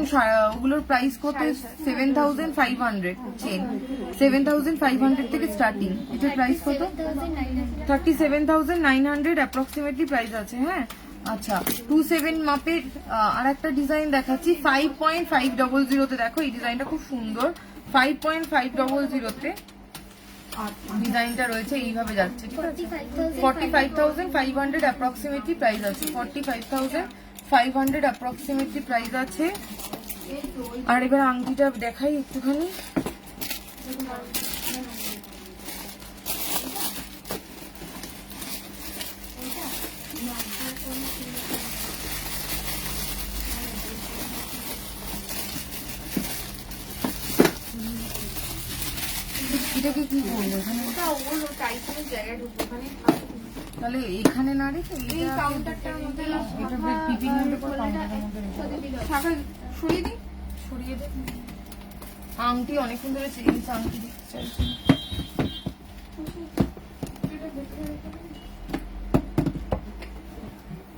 ওগুলোর প্রাইস কত? 7,500 চেন, 7,500 থেকে স্টার্টিং। এটার প্রাইস কত? 37,900 অ্যাপ্রক্সিমেটলি প্রাইস আছে। হ্যাঁ আচ্ছা 27 মাপের আর একটা ডিজাইন দেখাচ্ছি 5.500 তে। দেখো এই ডিজাইনটা খুব সুন্দর। 5.500 তে ডিজাইনটা রয়েছে, এইভাবে যাচ্ছে। ঠিক আছে 45,500 অ্যাপ্রক্সিমেটলি প্রাইস আছে। 45,500 অ্যাপ্রক্সিমেটলি প্রাইস আছে। আর এবার আংটিটা দেখাই একটুখানি। এটাকে কি করবো এখানে? তাহলে এখানে না রেখে এই কাউন্টারটার মধ্যে এটা পিপিং মধ্যে করে কাউন্টারের মধ্যে রেখে শাখা সরিয়ে দিই। ছড়িয়ে দে। আংটি অনেকক্ষণ ধরে চেঞ্জ আংটি দিতে চাইছি।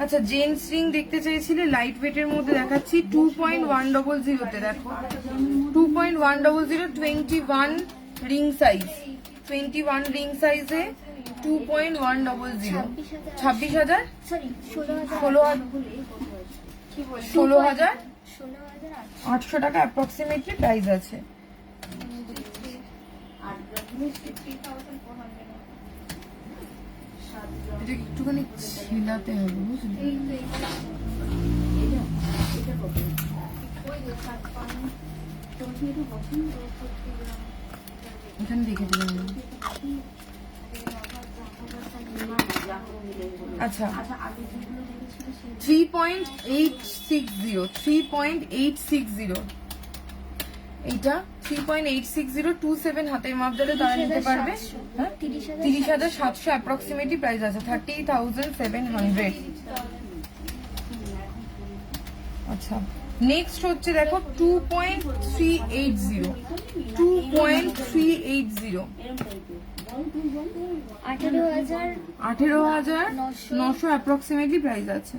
আচ্ছা জেন্টস রিং দেখতে চাইছিলে, লাইট ওয়েটের মধ্যে দেখাচ্ছি 2.100 তে। দেখো 2.100 21 রিং সাইজ, 21 রিং সাইজে 2.100। 26,000 সরি 16,800 টাকা অ্যাপ্রক্সিমেটলি প্রাইস আছে। এটা একটুখানি ছিলাতে হবে বুঝলি? এখানে দেখে দিলাম। আচ্ছা 3.860 এইটা 3.860 27 হাতের মাপ ধরে তারা নিতে পারবে। হ্যাঁ 30,700 অ্যাপ্রক্সিমেটলি প্রাইস আছে। 30,700। আচ্ছা নেক্সট হচ্ছে দেখো 2.380 18,900 অ্যাপ্রক্সিমেটলি প্রাইস আছে।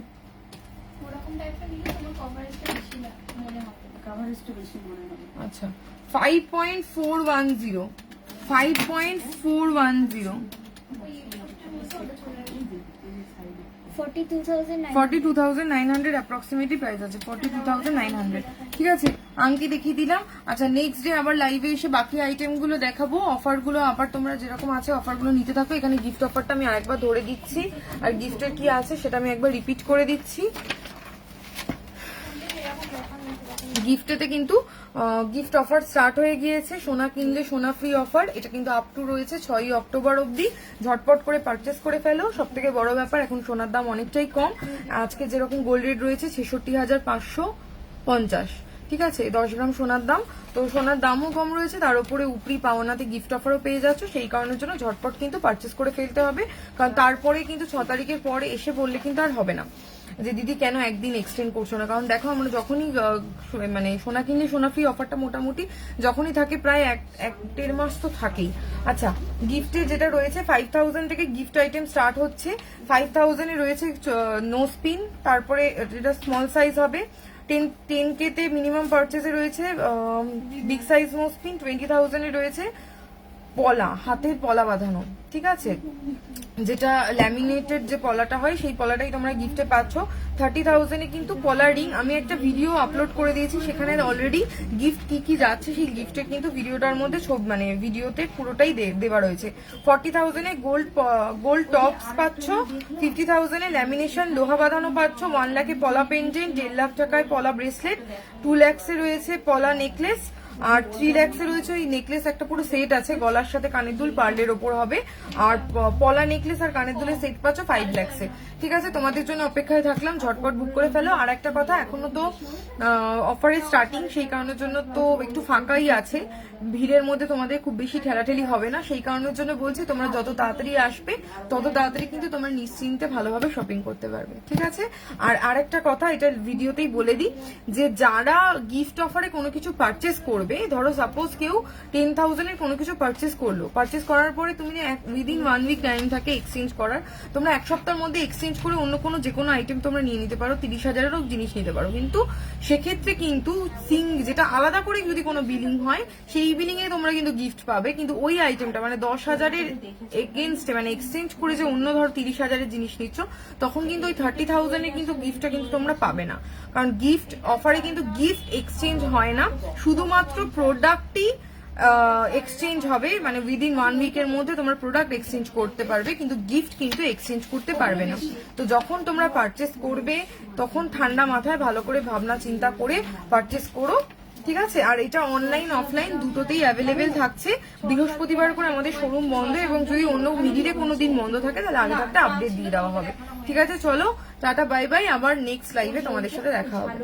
আচ্ছা 5.410 42,900 অ্যাপ্রক্সিমেটলি প্রাইস আছে। 42,900। ঠিক আছে আংটি দেখিয়ে দিলাম। আচ্ছা নেক্সট ডে আবার লাইভে এসে বাকি আইটেমগুলো দেখাবো। অফারগুলো আবার তোমরা যেরকম আছে অফারগুলো নিতে থাকো। এখানে গিফট অফারটা আমি আরেকবার ধরে দিচ্ছি, আর গিফটের কি আছে সেটা আমি একবার রিপিট করে দিচ্ছি। গিফটেতে কিন্তু গিফট অফার স্টার্ট হয়ে গিয়েছে। সোনা কিনলে সোনা ফ্রি অফার, এটা কিন্তু আপ টু রয়েছে 6ই অক্টোবর অবধি। ঝটপট করে পারচেস করে ফেলো। সব থেকে বড় ব্যাপার এখন সোনার দাম অনেকটাই কম। আজকে যেরকম গোল্ড রেট রয়েছে 66,550। ঠিক আছে 10 গ্রাম সোনার দাম, তো সোনার দামও কম রয়েছে, তার উপরে উপরি পাওনাতে গিফট অফারও পেয়ে যাচ্ছ। সেই কারণের জন্য ঝটপট কিন্তু পারচেস করে ফেলতে হবে, কারণ তারপরে কিন্তু 6 তারিখের পরে এসে বললে কিন্তু আর হবে না যে দিদি কেন একদিন এক্সটেন্ড করছো না। কারণ দেখো আমরা যখনই মানে সোনা কিনলে সোনা ফ্রি অফারটা মোটামুটি যখনই থাকে প্রায় 1-1.5 মাস তো থাকেই। আচ্ছা গিফটে যেটা রয়েছে 5,000 থেকে গিফট আইটেম স্টার্ট হচ্ছে। 5,000 এ রয়েছে নো স্পিন, তারপরে এটা স্মল সাইজ হবে। 10K তে মিনিমাম পারচেসে রয়েছে বিগ সাইজ নোজপিন, 20,000 এ রয়েছে পলা, হাতের পলা বাঁধানো, ঠিক আছে, যেটা ল্যামিনেটেড যে পলাটা হয় সেই পলাটাই তোমরা গিফটে পাচ্ছ। 30,000 এ কিন্তু পলা রিং, আমি একটা ভিডিও আপলোড করে দিয়েছি, সেখানে অলরেডি গিফট কি কি যাচ্ছে সেই গিফটের কিন্তু ভিডিওটার মধ্যে মানে ভিডিওতে পুরোটাই দেওয়া রয়েছে। 40,000 এ গোল্ড টপস পাচ্ছ, 50,000 এ ল্যামিনেশন লোহা বাঁধানো পাচ্ছ, 1 লাখ এ পলা পেন্ডেন্ট, 1.5 লাখ টাকায় পলা ব্রেসলেট, 2 lakhs এ রয়েছে পলা নেকলেস, আর 3 lakhs এ রয়েছে ওই নেকলেস একটা পুরো সেট আছে, গলার সাথে কানের দুল পার্লের ওপর হবে, আর পলা নেকলেস আর কানের দুলের সেট পাচ্ছ 5 lakhs এ। ঠিক আছে, তোমাদের জন্য অপেক্ষায় থাকলাম, ঝটপট বুক করে ফেলো। আর একটা কথা, এখনো তো অফারের স্টার্টিং, সেই কারণের জন্য তো একটু ফাঁকাই আছে, ভিড়ের মধ্যে তোমাদের খুব বেশি ঠেলাঠেলি হবে না, সেই কারণের জন্য বলছি তোমরা যত তাড়াতাড়ি আসবে তত তাড়াতাড়ি কিন্তু তোমরা নিশ্চিন্তে ভালোভাবে শপিং করতে পারবে। ঠিক আছে, আর আরেকটা কথা, এটা ভিডিওতেই বলে দিই যে যারা গিফট অফারে কোনো কিছু পারচেস করবে, ধরো সাপোজ কেউ 10,000 এর কোনো কিছু পারচেস করলো, পারচেস করার পরে তুমি উইদিন 1 উইক টাইম থাকে এক্সচেঞ্জ করার, তোমরা এক সপ্তাহের মধ্যে এক্সচেঞ্জ করে অন্য কোনো যে কোনো আইটেম তোমরা নিয়ে নিতে পারো, 30,000-এরও জিনিস নিতে পারো, কিন্তু সেক্ষেত্রে কিন্তু যেটা আলাদা করে যদি কোনো বিলিং হয় সেই বিলিং এ তোমরা কিন্তু গিফট পাবে, কিন্তু ওই আইটেমটা মানে 10,000-এর এগেনস্টে মানে এক্সচেঞ্জ করে যে অন্য ধরো 30,000-এর জিনিস নিচ্ছ, তখন কিন্তু ওই 30,000-এর কিন্তু গিফটটা কিন্তু তোমরা পাবে না, কারণ গিফট অফারে কিন্তু গিফট এক্সচেঞ্জ হয় না, শুধুমাত্র প্রোডাক্টই এক্সচেঞ্জ হবে, মানে উইদিন 1 উইকের মধ্যে তোমরা প্রোডাক্ট এক্সচেঞ্জ করতে পারবে, কিন্তু গিফট কিন্তু এক্সচেঞ্জ করতে পারবে না। তো যখন তোমরা পারচেস করবে তখন ঠান্ডা মাথায় ভালো করে ভাবনা চিন্তা করে পারচেস করো। ঠিক আছে, আর এটা অনলাইন অফলাইন দুটোতেই অ্যাভেলেবেল থাকছে। বৃহস্পতিবার করে আমাদের শোরুম বন্ধ, এবং যদি অন্য মিডিলে কোনো দিন বন্ধ থাকে তাহলে আগে থাকতে আপডেট দিয়ে দেওয়া হবে। ঠিক আছে, চলো টাটা বাই বাই, আবার নেক্সট লাইভে তোমাদের সাথে দেখা হবে।